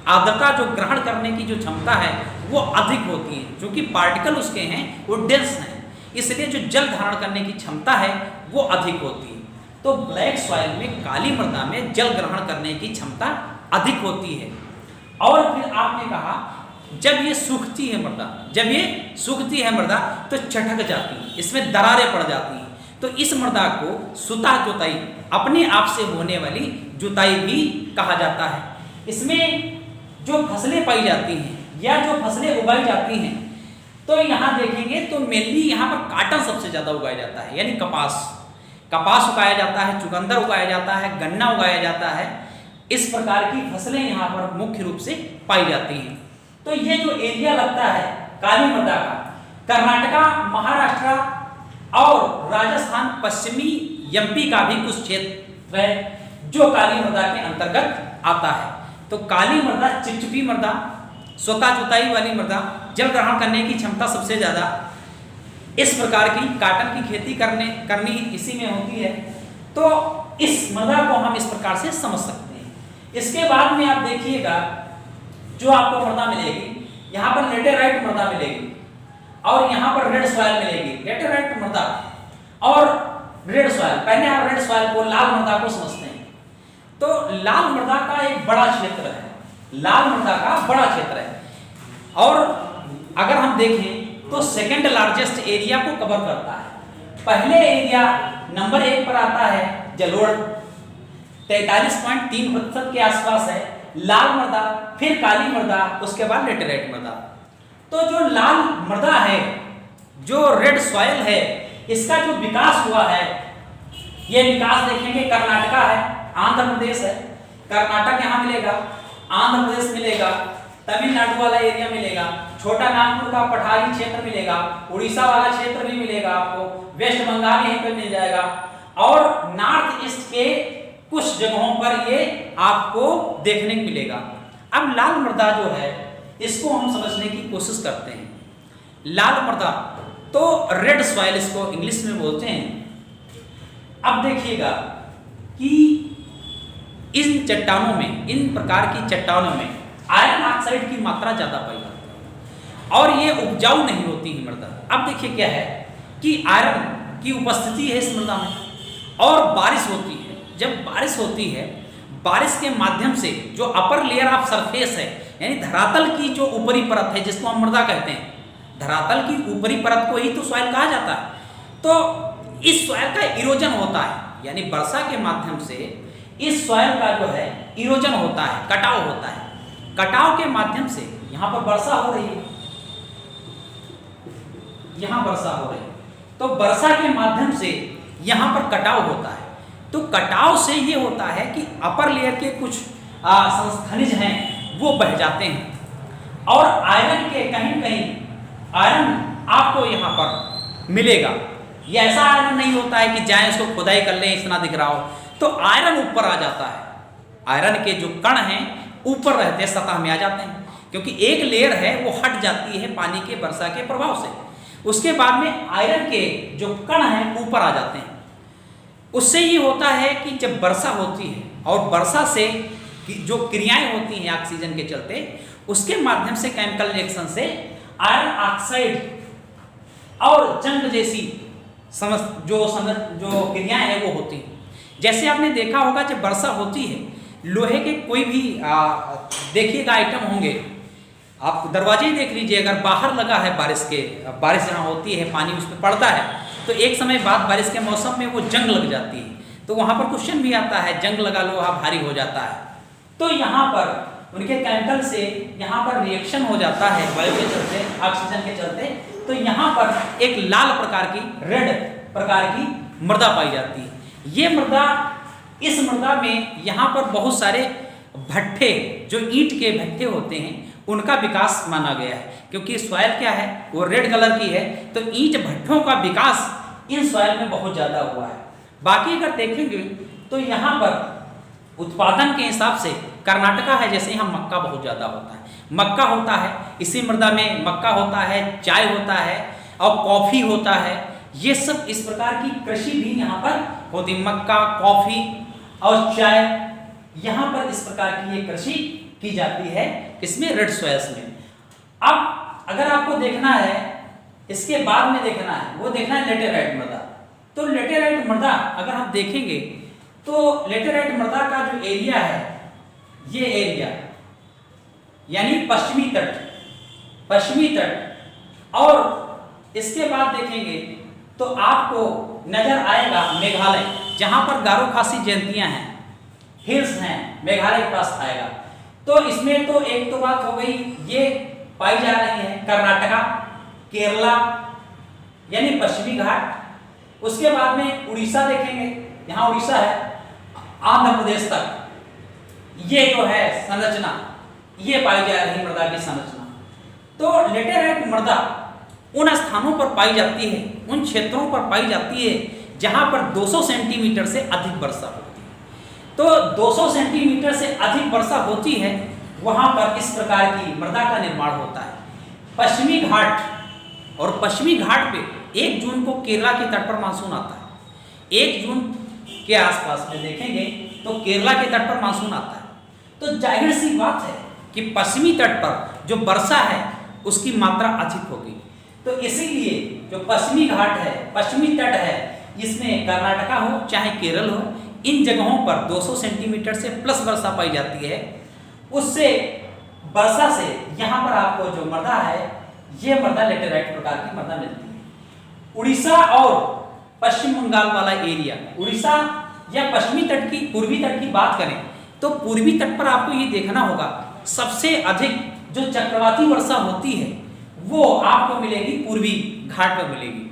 आर्द्रता जो ग्रहण करने की जो क्षमता है वो अधिक होती है। जो कि पार्टिकल उसके हैं वो डेंस हैं, इसलिए जो जल धारण करने की क्षमता है वो अधिक होती है। तो ब्लैक सॉइल में, काली मृदा में जल ग्रहण करने की क्षमता अधिक होती है। और फिर आपने कहा जब ये सूखती है मृदा, तो चटक जाती है, इसमें दरारें पड़ जाती हैं। तो इस मृदा को स्वतः जुताई, अपने आप से होने वाली जुताई भी कहा जाता है। इसमें जो फसलें पाई जाती हैं या जो फसलें उगाई जाती हैं, तो यहाँ देखेंगे तो मेनली यहाँ पर काटन सबसे ज़्यादा उगाया जाता है, यानी कपास उगाया जाता है, चुकंदर उगाया जाता है, गन्ना उगाया जाता है। इस प्रकार की फसलें यहाँ पर मुख्य रूप से पाई जाती हैं। तो ये जो एरिया लगता है काली मृदा का, कर्नाटका, महाराष्ट्र और राजस्थान, पश्चिमी एमपी का भी कुछ क्षेत्र है जो काली मृदा के अंतर्गत आता है। तो काली मृदा, चिपचिपी मृदा, स्वतः जुताई वाली मृदा, जल ग्रहण करने की क्षमता सबसे ज्यादा, इस प्रकार की काटन की खेती करनी इसी में होती है। तो इस मृदा को हम इस प्रकार से समझ सकते हैं। इसके बाद में आप देखिएगा जो आपको मृदा मिलेगी, यहाँ पर लेटेराइट मृदा मिलेगी और यहाँ पर रेड सॉइल मिलेगी। लेटेराइट मृदा और रेड सॉइल, पहले आप रेड सॉइल को, लाल मृदा को समझते हैं। तो लाल मृदा का एक बड़ा क्षेत्र है, लाल मृदा का बड़ा क्षेत्र है, और अगर हम देखें तो सेकंड लार्जेस्ट एरिया को कवर करता है। पहले एरिया नंबर 1 पर आता है जलोढ़, 43.3% के आसपास है लाल मृदा, फिर काली मृदा, उसके बाद लेटेराइट मृदा। तो जो लाल मृदा है, जो रेड सॉइल है, इसका जो विकास हुआ है, ये विकास देखेंगे कर्नाटका है, आंध्र प्रदेश है, कर्नाटक यहाँ मिलेगा, आंध्र प्रदेश मिलेगा, तमिलनाडु वाला एरिया मिलेगा, छोटा नागपुर का पठारी क्षेत्र मिलेगा, उड़ीसा वाला क्षेत्र भी मिलेगा आपको, वेस्ट बंगाल यहीं पे मिल जाएगा, और नॉर्थ ईस्ट के कुछ जगहों पर ये आपको देखने को मिलेगा। अब लाल मृदा जो है इसको हम समझने की कोशिश करते हैं। लाल मृदा तो रेड सॉइल इसको इंग्लिश में बोलते हैं। अब देखिएगा कि इन चट्टानों में, इन प्रकार की चट्टानों में आयरन ऑक्साइड की मात्रा ज़्यादा पाई जाती है और ये उपजाऊ नहीं होती है मृदा। अब देखिए क्या है कि आयरन की उपस्थिति है इस मृदा में और बारिश होती है। जब बारिश होती है, बारिश के माध्यम से जो अपर लेयर ऑफ सरफेस है, यानी धरातल की जो ऊपरी परत है जिसको हम मृदा कहते हैं, धरातल की ऊपरी परत को ही तो सॉइल कहा जाता है। तो इस सॉइल का इरोजन होता है, यानी वर्षा के माध्यम से इस सॉइल का जो है इरोजन होता है, कटाव होता है। कटाव के माध्यम से यहाँ पर वर्षा हो रही है, यहाँ वर्षा हो रही है, तो वर्षा के माध्यम से यहाँ पर कटाव होता है। तो कटाव से ये होता है कि अपर लेयर के कुछ खनिज हैं वो बह जाते हैं और आयरन के कहीं कहीं आयरन आपको यहाँ पर मिलेगा। ये ऐसा आयरन नहीं होता है कि जाएं इसको खुदाई कर लें इतना दिख रहा हो, तो आयरन ऊपर आ जाता है। आयरन के जो कण हैं ऊपर रहते हैं, सतह में आ जाते हैं, क्योंकि एक लेयर है वो हट जाती है पानी के वर्षा के प्रभाव से। उसके बाद में आयरन के जो कण हैं ऊपर आ जाते हैं। उससे ये होता है कि जब वर्षा होती है और वर्षा से जो क्रियाएं होती हैं ऑक्सीजन के चलते, उसके माध्यम से केमिकल रिएक्शन से आयरन ऑक्साइड और जंग जैसी जो क्रियाएं हैं वो होती हैं। जैसे आपने देखा होगा जब वर्षा होती है, लोहे के कोई भी देखिएगा आइटम होंगे, आप दरवाजे ही देख लीजिए, अगर बाहर लगा है बारिश जहाँ होती है पानी उस पर पड़ता है तो एक समय बाद बारिश के मौसम में वो जंग लग जाती है, तो वहाँ पर क्वेश्चन भी आता है जंग लगा लोहा भारी हो जाता है। तो यहाँ पर उनके केमिकल से यहाँ पर रिएक्शन हो जाता है वायु के चलते, ऑक्सीजन के चलते, तो यहाँ पर एक लाल प्रकार की, रेड प्रकार की मृदा पाई जाती है। ये मृदा, इस मृदा में यहाँ पर बहुत सारे भट्ठे, जो ईंट के भट्ठे होते हैं, उनका विकास माना गया है, क्योंकि सॉइल क्या है वो रेड कलर की है, तो ईंट भट्ठों का विकास इन सॉइल में बहुत ज़्यादा हुआ है। बाकी अगर देखेंगे तो यहाँ पर उत्पादन के हिसाब से कर्नाटका है, जैसे यहाँ मक्का बहुत ज़्यादा होता है, मक्का होता है इसी मृदा में, मक्का होता है, चाय होता है और कॉफ़ी होता है। ये सब इस प्रकार की कृषि भी यहाँ पर होती, मक्का, कॉफ़ी और चाय, यहाँ पर इस प्रकार की ये कृषि की जाती है, इसमें रेड सॉइल्स में। अब अगर आपको देखना है, इसके बाद में देखना है, वो देखना है लेटेराइट मृदा। तो लेटेराइट मृदा अगर हम देखेंगे तो लेटेराइट मृदा का जो एरिया है, ये एरिया यानी पश्चिमी तट, और इसके बाद देखेंगे तो आपको नजर आएगा मेघालय, जहां पर गारो खासी जयंतियां हैं, हिल्स हैं, मेघालय के पास आएगा। तो इसमें तो एक तो बात हो गई, ये पाई जा रही है कर्नाटका, केरला यानी पश्चिमी घाट। उसके बाद में उड़ीसा देखेंगे, यहाँ उड़ीसा है, आंध्र प्रदेश तक, ये जो है संरचना, ये पाई जा रही मृदा की संरचना। तो लेटेराइट मृदा उन स्थानों पर पाई जाती है, उन क्षेत्रों पर पाई जाती है जहां पर 200 सेंटीमीटर से अधिक वर्षा होती है। तो 200 सेंटीमीटर से अधिक वर्षा होती है, वहां पर इस प्रकार की मृदा का निर्माण होता है। पश्चिमी घाट, और पश्चिमी घाट पे 1 जून को केरला के तट पर मानसून आता है। 1 जून के आसपास में देखेंगे तो केरला के तट पर मानसून आता है। तो जाहिर सी बात है कि पश्चिमी तट पर जो वर्षा है उसकी मात्रा अधिक होगी। तो इसीलिए जो पश्चिमी घाट है, पश्चिमी तट है, इसमें कर्नाटका हो चाहे केरल हो, इन जगहों पर 200 सेंटीमीटर से प्लस वर्षा पाई जाती है। उससे वर्षा से यहाँ पर आपको जो मृदा है, ये मृदा लेटेराइट प्रकार की मृदा मिलती है। उड़ीसा और पश्चिम बंगाल वाला एरिया, उड़ीसा या पश्चिमी तट की, पूर्वी तट की बात करें तो पूर्वी तट पर आपको ये देखना होगा सबसे अधिक जो चक्रवाती वर्षा होती है वो आपको मिलेगी पूर्वी घाट पर मिलेगी।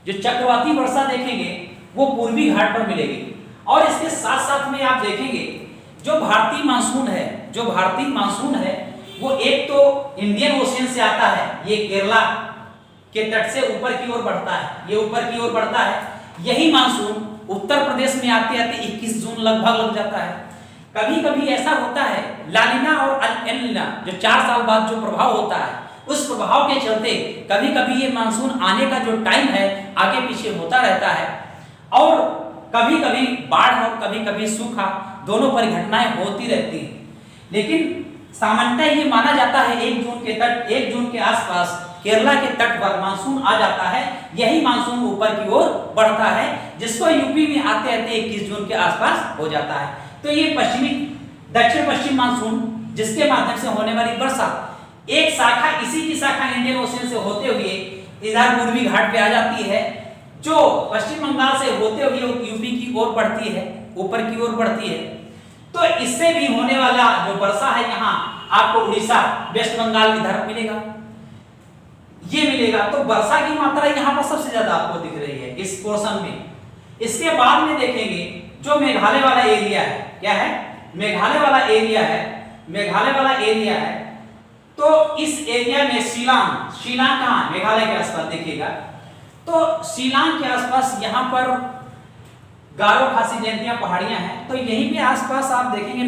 जो चक्रवाती वर्षा देखेंगे वो पूर्वी घाट पर मिलेगी। और इसके साथ साथ में आप देखेंगे जो भारतीय मानसून है, जो भारतीय मानसून है वो एक तो इंडियन ओशियन से आता है, ये केरला के तट से ऊपर की ओर बढ़ता है, ये ऊपर की ओर बढ़ता है। यही मानसून उत्तर प्रदेश में आते आते 21 जून लगभग लग जाता है। कभी कभी ऐसा होता है लानिना और अल एनिना जो 4 साल बाद जो प्रभाव होता है, उस प्रभाव के चलते कभी कभी ये मानसून आने का जो टाइम है आगे पीछे होता रहता है, और कभी कभी बाढ़ और कभी कभी सूखा दोनों परिघटनाएं होती रहती हैं। लेकिन सामान्यतः ये माना जाता है 1 जून के आसपास केरला के तट पर मानसून आ जाता है। यही मानसून ऊपर की ओर बढ़ता है, जिसको यूपी में आते आते 21 जून के आसपास हो जाता है। तो ये दक्षिण पश्चिम मानसून जिसके माध्यम से होने वाली वर्षा, एक शाखा इसी की शाखा इंडियन ओशन से होते हुए इधर पूर्वी घाट पे आ जाती है, जो पश्चिम बंगाल से होते हुए यूपी की ओर बढ़ती है, ऊपर की ओर बढ़ती है। तो इससे भी होने वाला जो वर्षा है यहाँ आपको उड़ीसा, वेस्ट बंगाल इधर मिलेगा, ये मिलेगा। तो वर्षा की मात्रा यहाँ पर सबसे ज्यादा आपको दिख रही है इस पोर्शन में। इसके बाद में देखेंगे जो मेघालय वाला एरिया है, क्या है, मेघालय वाला एरिया है, मेघालय वाला एरिया है। तो इस एरिया में शिलांग कहाँ, मेघालय के आसपास देखिएगा। तो शिलांग के आसपास यहाँ पर गारो खासी जयंतिया पहाड़ियां हैं। तो यहीं पे आसपास आप देखेंगे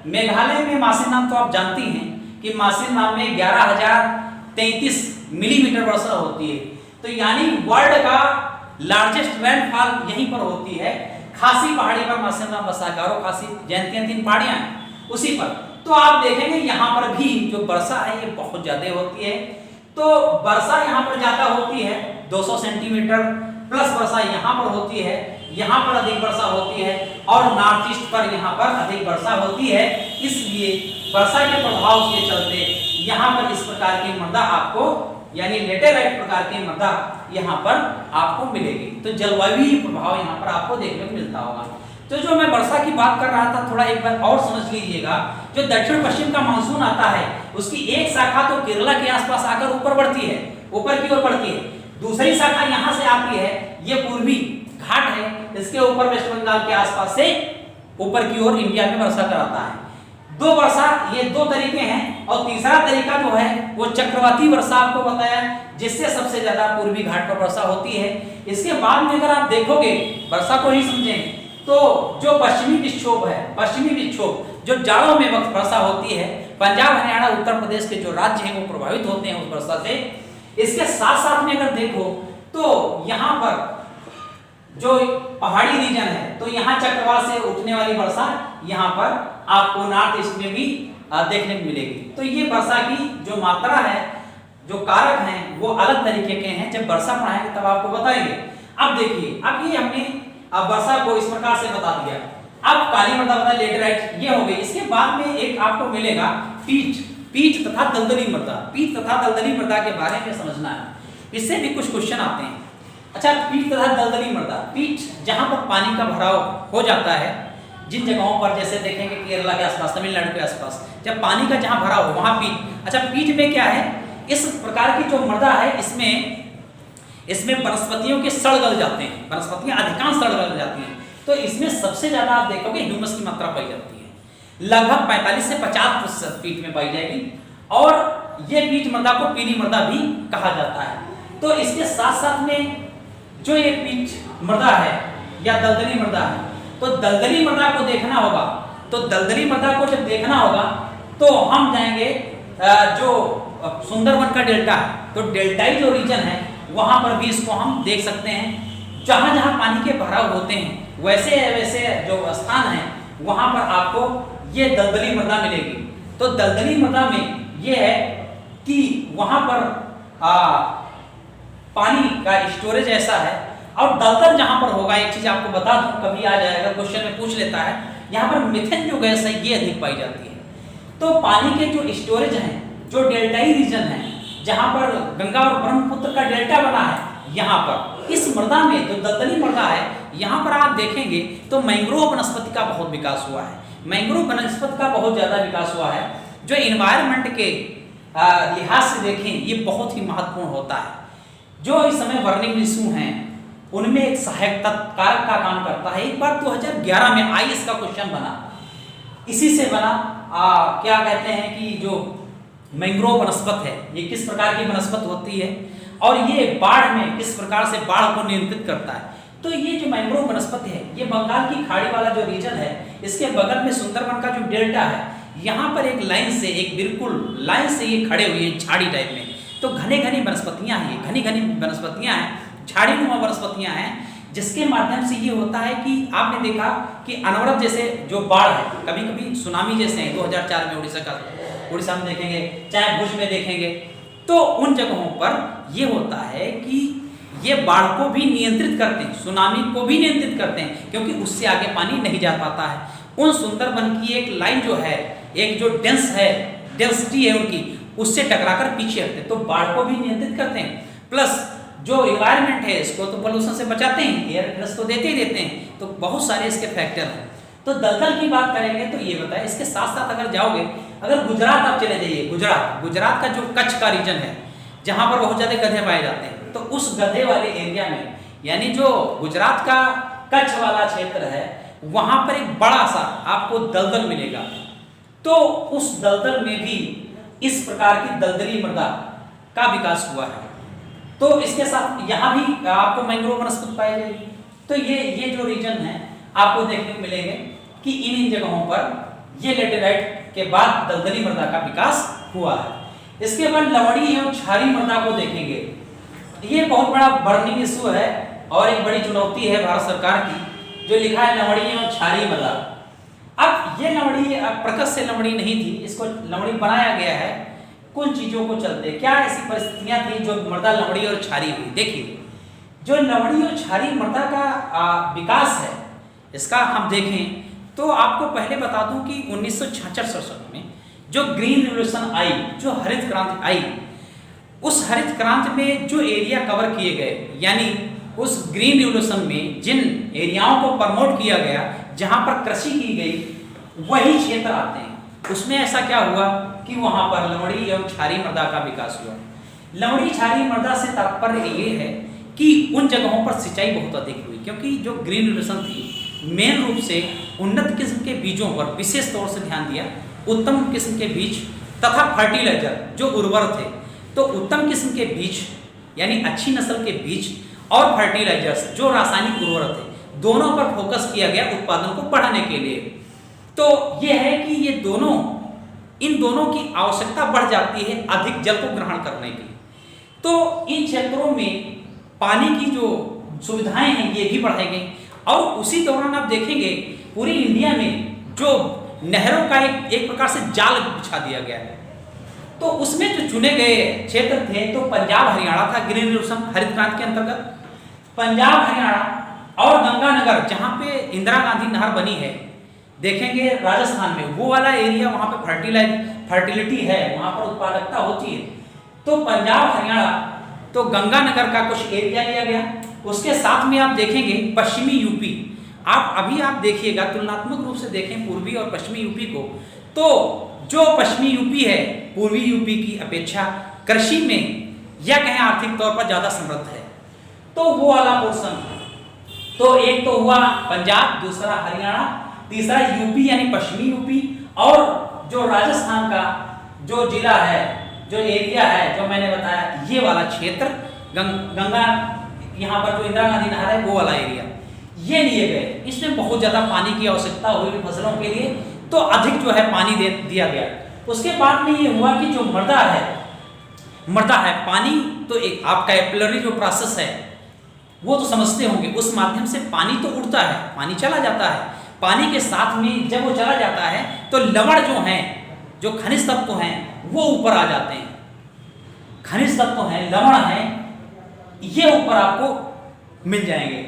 मेघालय में मासिक नाम तो आप जानती हैं कि मासिक नाम में 11,033 मिलीमीटर वर्षा होती है। तो यानी वर्ल्ड का लार्जेस्ट रेनफॉल यहीं पर होती है, खासी पहाड़ी पर मासिक नाम बसा, गारो खासी जयंतियां 3 पहाड़ियां हैं उसी पर। तो आप देखेंगे यहाँ पर भी जो वर्षा है ये बहुत ज्यादा होती है। तो वर्षा यहाँ पर ज्यादा होती है, 200 सेंटीमीटर प्लस वर्षा यहाँ पर होती है, यहाँ पर अधिक वर्षा होती है, और नॉर्थ ईस्ट पर यहाँ पर अधिक वर्षा होती है। इसलिए वर्षा के प्रभाव के चलते यहाँ पर इस प्रकार की मृदा आपको, यानी लेटेराइट प्रकार की मृदा यहाँ पर आपको मिलेगी। तो जलवायु प्रभाव यहाँ पर आपको देखने को मिलता होगा। तो जो मैं वर्षा की बात कर रहा था, थोड़ा एक बार और समझ लीजिएगा। जो दक्षिण पश्चिम का मानसून आता है उसकी एक शाखा तो केरला के आसपास आकर ऊपर बढ़ती है, ऊपर की ओर बढ़ती है। दूसरी शाखा यहाँ से आती है, ये पूर्वी घाट है, इसके ऊपर वेस्ट बंगाल के आसपास से ऊपर की ओर इंडिया में वर्षा कराता है। ये दो तरीके हैं। और तीसरा तरीका जो है वो चक्रवाती वर्षा आपको बताया, जिससे सबसे ज्यादा पूर्वी घाट पर वर्षा होती है। इसके बाद में अगर आप देखोगे वर्षा को ही समझें तो जो पश्चिमी विक्षोभ जो जाड़ों में वक्त वर्षा होती है, पंजाब, हरियाणा, उत्तर प्रदेश के जो राज्य हैं वो प्रभावित होते हैं उस वर्षा से। इसके साथ साथ में अगर देखो तो यहाँ पर जो पहाड़ी रीजन है, तो यहाँ चक्रवात से उठने वाली वर्षा यहाँ पर आपको नॉर्थ ईस्ट में भी देखने को मिलेगी। तो ये वर्षा की जो मात्रा है, जो कारक हैं, वो अलग तरीके के हैं। जब वर्षा पढ़ाएंगे तब आपको बताएंगे। अब देखिए, अब ये हमने वर्षा को इस प्रकार से बता दिया। अब काली मृदा बता, लेटेराइट ये हो गई। इसके बाद में एक आपको मिलेगा पीच तथा दलदली मृदा। पीच तथा दलदली मृदा के बारे में समझना है, इससे भी कुछ क्वेश्चन आते हैं। अच्छा, पीच तथा दलदली मृदा, पीच जहां पर पानी का भराव हो जाता है, जिन जगहों पर जैसे देखेंगे केरला के आसपास, तमिलनाडु के आसपास, जब पानी का जहां भराव हो वहां पीच। अच्छा, पीच में क्या है, इस प्रकार की जो मृदा है इसमें वनस्पतियों के सड़ गल जाते हैं, वनस्पतियां अधिकांश सड़ गल जाती हैं। तो इसमें सबसे ज्यादा आप देखोगे ह्यूमस की मात्रा पाई जाती है, लगभग 45 से 50% पीच में पाई जाएगी। और ये पीच मृदा को पीली मृदा भी कहा जाता है। तो इसके साथ साथ में जो ये पीच मृदा है या दलदली मृदा है, तो दलदली मृदा को देखना होगा। तो दलदली मृदा को जब देखना होगा तो हम जाएंगे जो सुंदरवन का डेल्टा है, तो डेल्टाई जो रीजन है वहां पर भी इसको हम देख सकते हैं। जहां जहां पानी के भराव होते हैं वैसे वैसे जो स्थान है वहां पर आपको ये दलदली मृदा मिलेगी। तो दलदली मृदा में ये है कि वहां पर पानी का स्टोरेज ऐसा है। और दलदल जहां पर होगा, एक चीज आपको बता दूं, कभी आ जाएगा क्वेश्चन में पूछ लेता है, यहाँ पर मीथेन जो गैस है ये अधिक पाई जाती है। तो पानी के जो स्टोरेज हैं, जो डेल्टाई रीजन है, जहां पर गंगा और ब्रह्मपुत्र का डेल्टा बना है, यहाँ पर इस मृदा में जो दलदली मृदा है, यहाँ पर आप देखेंगे तो मैंग्रोव वनस्पति का बहुत विकास हुआ है। मैंग्रोव वनस्पति का बहुत ज्यादा विकास हुआ है, जो इन्वायरमेंट के लिहाज से देखें ये बहुत ही महत्वपूर्ण होता है। जो इस समय बर्निंग इशू हैं उनमें एक सहायक कारक का काम करता है। एक बार 2011 में आईएएस का क्वेश्चन बना, इसी से बना, क्या कहते हैं कि जो मैंग्रोव वनस्पति है ये किस प्रकार की वनस्पति होती है और ये बाढ़ में किस प्रकार से बाढ़ को नियंत्रित करता है। तो ये जो मैंग्रोव वनस्पति है, ये बंगाल की खाड़ी वाला जो रीजन है, इसके बगल में सुंदरबन का जो डेल्टा है, यहाँ पर एक लाइन से, एक बिल्कुल लाइन से ये खड़े हुए हैं झाड़ी टाइप में। तो घने घनी वनस्पतियाँ हैं, घनी घनी वनस्पतियाँ हैं, झाड़ीनुमा वनस्पतियाँ हैं, जिसके माध्यम से ये होता है कि आपने देखा कि अनवरत जैसे जो बाढ़ है, कभी कभी सुनामी जैसे हैं, 2004 में उड़ीसा में देखेंगे, चाहे भुज में देखेंगे, तो उन जगहों पर ये होता है कि ये बाढ़ को भी नियंत्रित करते हैं, सुनामी को भी नियंत्रित करते हैं, क्योंकि उससे आगे पानी नहीं जा पाता है। उन सुंदरबन की एक लाइन जो है, एक जो डेंसिटी है उनकी, उससे टकराकर पीछे हटते हैं, तो बाढ़ को भी नियंत्रित करते हैं। प्लस जो एनवायरनमेंट है, इसको तो पोल्यूशन से बचाते हैं, एयर फ्रेश तो देते ही देते हैं, तो बहुत सारे इसके फैक्टर हैं। तो दलदल की बात करेंगे तो ये बताए, इसके साथ साथ अगर जाओगे, अगर गुजरात आप चले जाइए, गुजरात का जो कच्छ का रीजन है, जहाँ पर बहुत ज़्यादा गधे पाए जाते हैं, तो उस गधे वाले एरिया में, यानी जो गुजरात का कच्छ वाला क्षेत्र है, वहाँ पर एक बड़ा सा आपको दलदल मिलेगा। तो उस दलदल में भी इस प्रकार की दलदली मृदा का विकास हुआ है। तो इसके साथ यहाँ भी आपको मैंग्रोव वनस्पति पाई जाएगी। तो ये जो रीजन है आपको देखने को मिलेंगे कि इन जगहों पर ये लेटेराइट के बाद दलदली मृदा का विकास हुआ है। इसके बाद लवणी एवं क्षारीय मृदा को देखेंगे। ये बहुत बड़ा बर्निंग इशू है और एक बड़ी चुनौती है भारत सरकार की, जो लिखा है लवणी एवं क्षारीय मृदा। अब ये लवणी प्रकृति से लवणी नहीं थी, इसको लवणी बनाया गया है कुछ चीजों को चलते। क्या ऐसी परिस्थितियां थी जो मृदा लवणी और क्षारीय हुई? देखिए, जो लवणी और क्षारीय मृदा का विकास है, इसका हम देखें तो आपको पहले बता दूं कि 1966 में जो ग्रीन रिवोल्यूशन आई, जो हरित क्रांति आई, उस हरित क्रांति में जो एरिया कवर किए गए, यानी उस ग्रीन रिवोल्यूशन में जिन एरियाओं को प्रमोट किया गया, जहां पर कृषि की गई, वही क्षेत्र आते हैं। उसमें ऐसा क्या हुआ कि वहां पर लवणी एवं क्षारीय मृदा का विकास हुआ। लवणी क्षारीय मृदा से तात्पर्य ये है कि उन जगहों पर सिंचाई बहुत अधिक हुई, क्योंकि जो ग्रीन रिवोल्यूशन थी, मेन रूप से उन्नत किस्म के बीजों पर विशेष तौर से ध्यान दिया, उत्तम किस्म के बीज तथा फर्टिलाइजर जो उर्वर थे। तो उत्तम किस्म के बीज यानी अच्छी नस्ल के बीज और फर्टिलाइजर्स जो रासायनिक उर्वरक थे, दोनों पर फोकस किया गया उत्पादन को बढ़ाने के लिए। तो यह है कि ये दोनों, इन दोनों की आवश्यकता बढ़ जाती है अधिक जल को ग्रहण करने की। तो इन क्षेत्रों में पानी की जो सुविधाएं हैं ये भी बढ़ाई गई। और उसी दौरान आप देखेंगे पूरी इंडिया में जो नहरों का एक प्रकार से जाल बिछा दिया गया है। तो उसमें जो चुने गए क्षेत्र थे, तो पंजाब हरियाणा था ग्रीन रिवोल्यूशन हरित क्रांति के अंतर्गत। पंजाब हरियाणा और गंगानगर, जहाँ पे इंदिरा गांधी नहर बनी है, देखेंगे राजस्थान में वो वाला एरिया, वहाँ पे फर्टिलिटी है, वहाँ पर उत्पादकता होती है। तो पंजाब हरियाणा, तो गंगानगर का कुछ एरिया लिया गया। उसके साथ में आप देखेंगे पश्चिमी यूपी, आप देखिएगा, तुलनात्मक रूप से देखें पूर्वी और पश्चिमी यूपी को, तो जो पश्चिमी यूपी है पूर्वी यूपी की अपेक्षा कृषि में या कहें आर्थिक तौर पर ज्यादा समृद्ध है। तो वो वाला पोर्शन, तो एक तो हुआ पंजाब, दूसरा हरियाणा, तीसरा यूपी यानी पश्चिमी यूपी, और जो राजस्थान का जो जिला है, जो एरिया है, जो मैंने बताया, ये वाला क्षेत्र गंगा, यहाँ पर जो इंदिरा गांधी नहर है वो वाला एरिया, ये लिए गए। इसमें बहुत ज्यादा पानी की आवश्यकता हुई फसलों के लिए, तो अधिक जो है पानी दिया गया। उसके बाद में ये हुआ कि जो मृदा है पानी, तो एक आपका कैपिलरी जो प्रोसेस है वो तो समझते होंगे, उस माध्यम से पानी तो उड़ता है, पानी चला जाता है। पानी के साथ में जब वो चला जाता है तो लवण जो हैं, जो खनिज तत्व हैं, वो ऊपर आ जाते हैं। खनिज तत्व हैं, लवण हैं, ये ऊपर आपको मिल जाएंगे।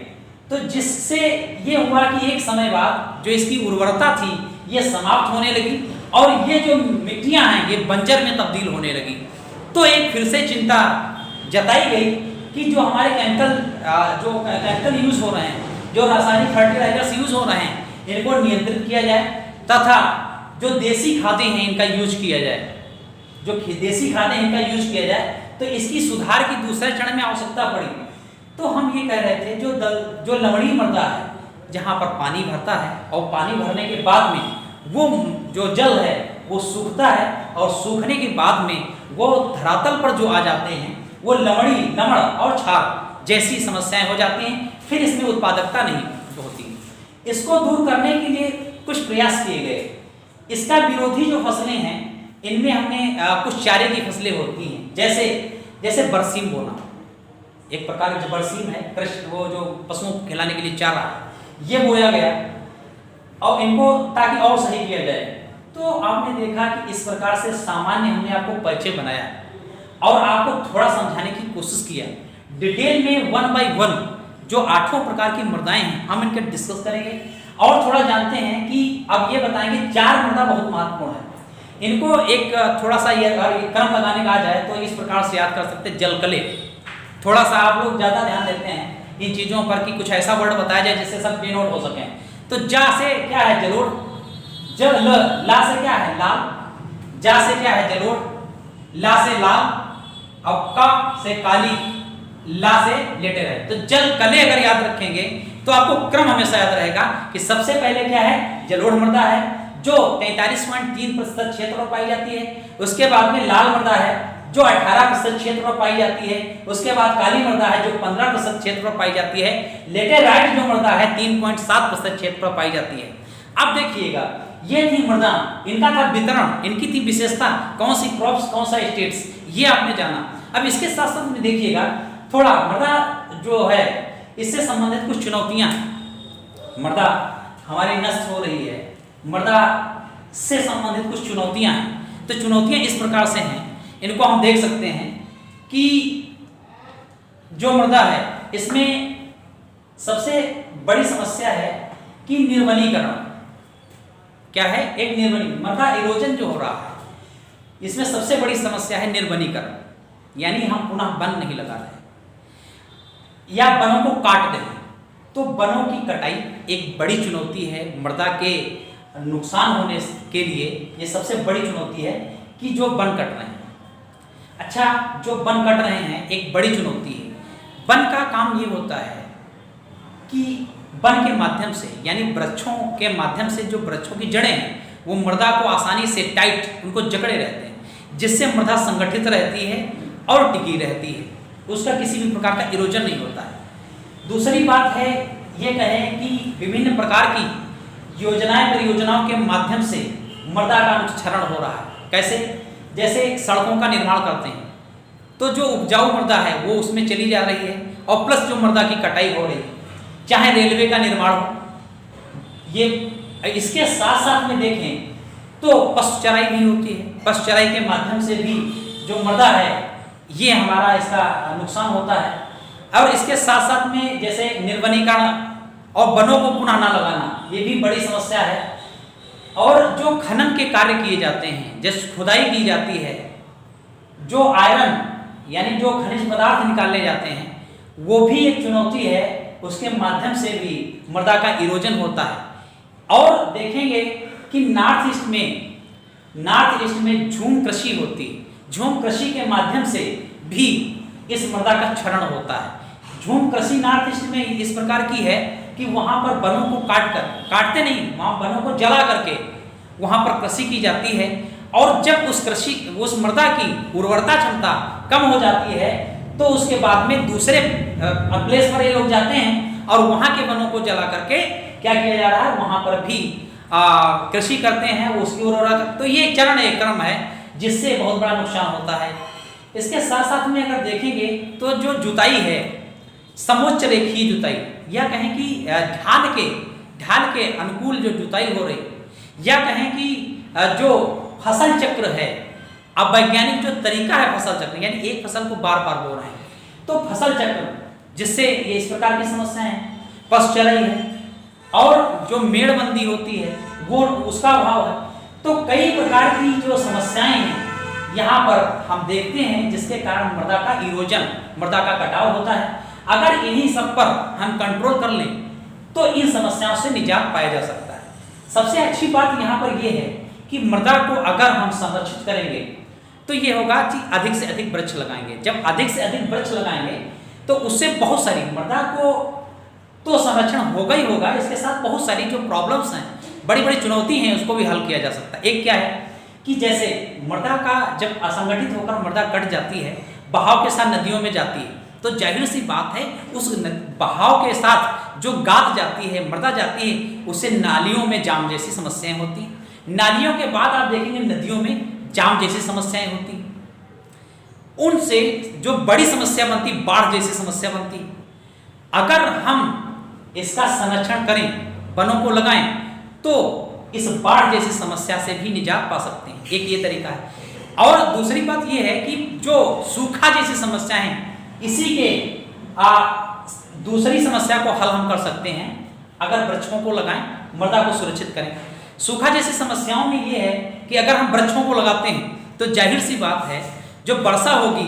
तो जिससे ये हुआ कि एक समय बाद जो इसकी उर्वरता थी ये समाप्त होने लगी, और ये जो मिट्टियां हैं ये बंजर में तब्दील होने लगी। तो एक फिर से चिंता जताई गई कि जो हमारे केमिकल यूज हो रहे हैं, जो रासायनिक फर्टिलाइजर्स यूज हो रहे हैं, इनको नियंत्रित किया जाए, तथा जो देसी खादें हैं इनका यूज किया जाए। जो देसी खादें इनका यूज किया जाए, तो इसकी सुधार की दूसरे चरण में आवश्यकता पड़ी। तो हम ये कह रहे थे जो लवणीय मृदा है, जहाँ पर पानी भरता है, और पानी भरने के बाद में वो जो जल है वो सूखता है, और सूखने के बाद में वो धरातल पर जो आ जाते हैं वो लमड़ और छाप जैसी समस्याएं हो जाती हैं, फिर इसमें उत्पादकता नहीं होती। इसको दूर करने के लिए कुछ प्रयास किए गए। इसका विरोधी जो फसलें हैं इनमें हमने कुछ चारे की फसलें होती हैं, जैसे बरसीम बोना, एक प्रकार की बरसीम है, कृषि वो जो पशुओं को खिलाने के लिए चारा, ये बोया गया और इनको ताकि और सही किया जाए। तो आपने देखा कि इस प्रकार से सामान्य हमने आपको परिचय बनाया और आपको थोड़ा समझाने की कोशिश किया। डिटेल में 1 by 1 जो 8 प्रकार की मृदाएं हैं हम इनके डिस्कस करेंगे और थोड़ा जानते हैं कि अब ये बताएंगे 4 मृदा बहुत महत्वपूर्ण है। इनको एक थोड़ा सा ये क्रम लगाने का आ जाए तो इस प्रकार से याद कर सकते हैं। जलकले, थोड़ा सा आप लोग ज़्यादा ध्यान देते हैं इन चीज़ों पर कि कुछ ऐसा वर्ड बताया जाए जिससे सब डिनोट हो सके। तो जा से क्या है जलोढ़, ला से क्या है लाल, जा से क्या है जलोढ़, ला से लाल, और का से काली, ला से लेटे रहे। तो जल कले अगर याद रखेंगे तो आपको क्रम हमेशा याद रहेगा कि सबसे पहले क्या है जलोढ़ मृदा है जो 43.3% क्षेत्र पर पाई जाती है। उसके बाद में लाल मृदा है जो 18% क्षेत्र पर पाई जाती है। उसके बाद काली मृदा है जो 15% क्षेत्र पर पाई जाती है। लेटेराइट जो मृदा है 3.7% क्षेत्र पर पाई जाती है। अब देखिएगा ये थी मृदा, इनका था वितरण, इनकी थी विशेषता, कौन सी क्रॉप्स कौन सा स्टेट्स, ये आपने जाना। अब इसके साथ साथ में देखिएगा थोड़ा मृदा जो है इससे संबंधित कुछ चुनौतियां, मृदा हमारी नष्ट हो रही है, मृदा से संबंधित कुछ चुनौतियां हैं। तो चुनौतियां इस प्रकार से हैं, इनको हम देख सकते हैं कि जो मृदा है इसमें सबसे बड़ी समस्या है कि निर्वनीकरण। क्या है? एक निर्वनीकरण, मृदा इरोजन जो हो रहा है इसमें सबसे बड़ी समस्या है निर्वनीकरण, यानी हम पुनः वन नहीं लगा रहे या वनों को काट रहे। तो वनों की कटाई एक बड़ी चुनौती है मृदा के नुकसान होने के लिए। ये सबसे बड़ी चुनौती है कि जो वन कट रहे हैं। अच्छा, जो वन कट रहे हैं एक बड़ी चुनौती है। वन का काम ये होता है कि वन के माध्यम से यानी वृक्षों के माध्यम से जो वृक्षों की जड़ें हैं वो मृदा को आसानी से टाइट उनको जकड़े रहते हैं, जिससे मृदा संगठित रहती है और टिकी रहती है, उसका किसी भी प्रकार का इरोजन नहीं होता है। दूसरी बात है ये कहें कि विभिन्न प्रकार की योजनाएं परियोजनाओं के माध्यम से मृदा का क्षरण हो रहा है। कैसे? जैसे सड़कों का निर्माण करते हैं तो जो उपजाऊ मृदा है वो उसमें चली जा रही है और प्लस जो मृदा की कटाई हो रही है, चाहे रेलवे का निर्माण हो, ये इसके साथ साथ में देखें तो पशु चराई भी होती है। पशु चराई के माध्यम से भी जो मृदा है ये हमारा इसका नुकसान होता है। और इसके साथ साथ में जैसे निर्वनीकरण और वनों को पुनः ना लगाना, ये भी बड़ी समस्या है। और जो खनन के कार्य किए जाते हैं, जैसे खुदाई की जाती है, जो आयरन यानी जो खनिज पदार्थ निकाले जाते हैं वो भी एक चुनौती है, उसके माध्यम से भी मृदा का इरोजन होता है। और देखेंगे कि नॉर्थ ईस्ट में झूम कृषि होती है। झूम कृषि के माध्यम से भी इस मृदा का क्षरण होता है। झूम कृषि नॉर्थ ईस्ट में इस प्रकार की है कि वहाँ पर वनों को काटते नहीं, वहाँ वनों को जला करके वहाँ पर कृषि की जाती है। और जब उस मृदा की उर्वरता क्षमता कम हो जाती है तो उसके बाद में दूसरे प्लेस पर ये लोग जाते हैं और वहाँ के वनों को जला करके क्या किया जा रहा है, वहाँ पर भी कृषि करते हैं, उसकी उर्वरता। तो ये चरण एक क्रम है जिससे बहुत बड़ा नुकसान होता है। इसके साथ साथ में अगर देखेंगे तो जो जुताई है, समोच्च रेखीय जुताई, या कहें कि ढाल के अनुकूल जो जुताई हो रही, या कहें कि जो फसल चक्र है, अब वैज्ञानिक जो तरीका है फसल चक्र, यानी एक फसल को बार बार बो रहे हैं, तो फसल चक्र जिससे ये इस प्रकार की समस्याएं हैं। पशु चराई है और जो मेड़बंदी होती है वो उसका अभाव है। तो कई प्रकार की जो समस्याएं हैं यहाँ पर हम देखते हैं जिसके कारण मृदा का इरोजन, मृदा का कटाव होता है। अगर इन्हीं सब पर हम कंट्रोल कर लें तो इन समस्याओं से निजात पाया जा सकता है। सबसे अच्छी बात यहाँ पर यह है कि मृदा को अगर हम संरक्षित करेंगे तो ये होगा कि अधिक से अधिक वृक्ष लगाएंगे। जब अधिक से अधिक वृक्ष लगाएंगे तो उससे बहुत सारी मृदा को तो संरक्षण होगा ही होगा, इसके साथ बहुत सारी जो प्रॉब्लम्स हैं, बड़ी बड़ी चुनौती हैं, उसको भी हल किया जा सकता है। एक क्या है कि जैसे मृदा का जब असंगठित होकर मृदा कट जाती है बहाव के साथ नदियों में जाती है, तो जाहिर सी बात है उस बहाव के साथ जो गाद जाती है, मृदा जाती है, उससे नालियों में जाम जैसी समस्याएं होती हैं। नालियों के बाद आप देखेंगे नदियों में जाम जैसी समस्याएं होती हैं। उनसे जो बड़ी समस्या बनती, बाढ़ जैसी समस्या बनती। अगर हम इसका संरक्षण करें, वनों को लगाएं, तो इस बाढ़ जैसी समस्या से भी निजात पा सकते हैं। एक ये तरीका है। और दूसरी बात ये है कि जो सूखा जैसी समस्या है, इसी के दूसरी समस्या को हल हम कर सकते हैं अगर वृक्षों को लगाएं, मृदा को सुरक्षित करें। सूखा जैसी समस्याओं में ये है कि अगर हम वृक्षों को लगाते हैं तो जाहिर सी बात है जो वर्षा होगी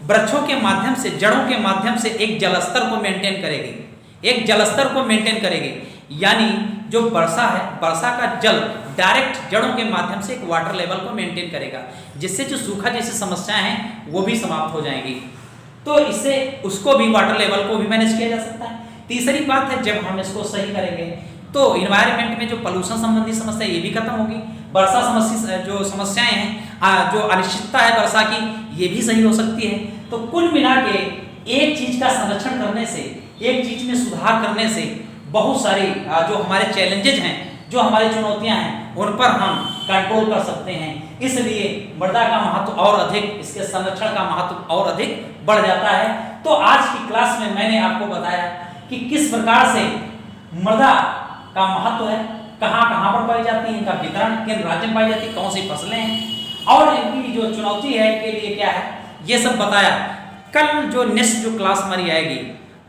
वृक्षों के माध्यम से, जड़ों के माध्यम से एक जलस्तर को मेंटेन करेगी, एक जलस्तर को मेंटेन करेगी। यानी जो वर्षा है, वर्षा का जल डायरेक्ट जड़ों के माध्यम से एक वाटर लेवल को मेंटेन करेगा, जिससे जो सूखा जैसी समस्याएं हैं वो भी समाप्त हो जाएंगी। तो इससे उसको भी, वाटर लेवल को भी मैनेज किया जा सकता है। तीसरी बात है, जब हम इसको सही करेंगे तो इन्वायरमेंट में जो पोल्यूशन संबंधी समस्या ये भी खत्म होगी। वर्षा समस्या जो समस्याएं हैं, जो अनिश्चितता है वर्षा की, ये भी सही हो सकती है। तो कुल मिला के एक चीज का संरक्षण करने से, एक चीज में सुधार करने से बहुत सारी जो हमारे चैलेंजेज हैं, जो हमारी चुनौतियां हैं, उन पर हम कंट्रोल कर सकते हैं। इसलिए मृदा का महत्व और अधिक, इसके संरक्षण का महत्व और अधिक बढ़ जाता है। तो आज की क्लास में मैंने आपको बताया कि किस प्रकार से मृदा का महत्व है, कहाँ कहाँ पर पाई जाती है, इनका वितरण किन राज्य में पाई जाती है, कौन सी फसलें हैं और इनकी जो चुनौती है के लिए क्या है, ये सब बताया। कल जो नेक्स्ट जो क्लास हमारी आएगी,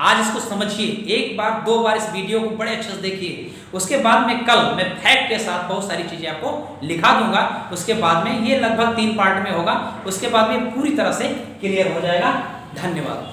आज इसको समझिए, एक बार दो बार इस वीडियो को बड़े अच्छे से देखिए। उसके बाद में कल मैं फैक्ट के साथ बहुत सारी चीजें आपको लिखा दूंगा। उसके बाद में ये लगभग 3 पार्ट में होगा। उसके बाद में पूरी तरह से क्लियर हो जाएगा। धन्यवाद।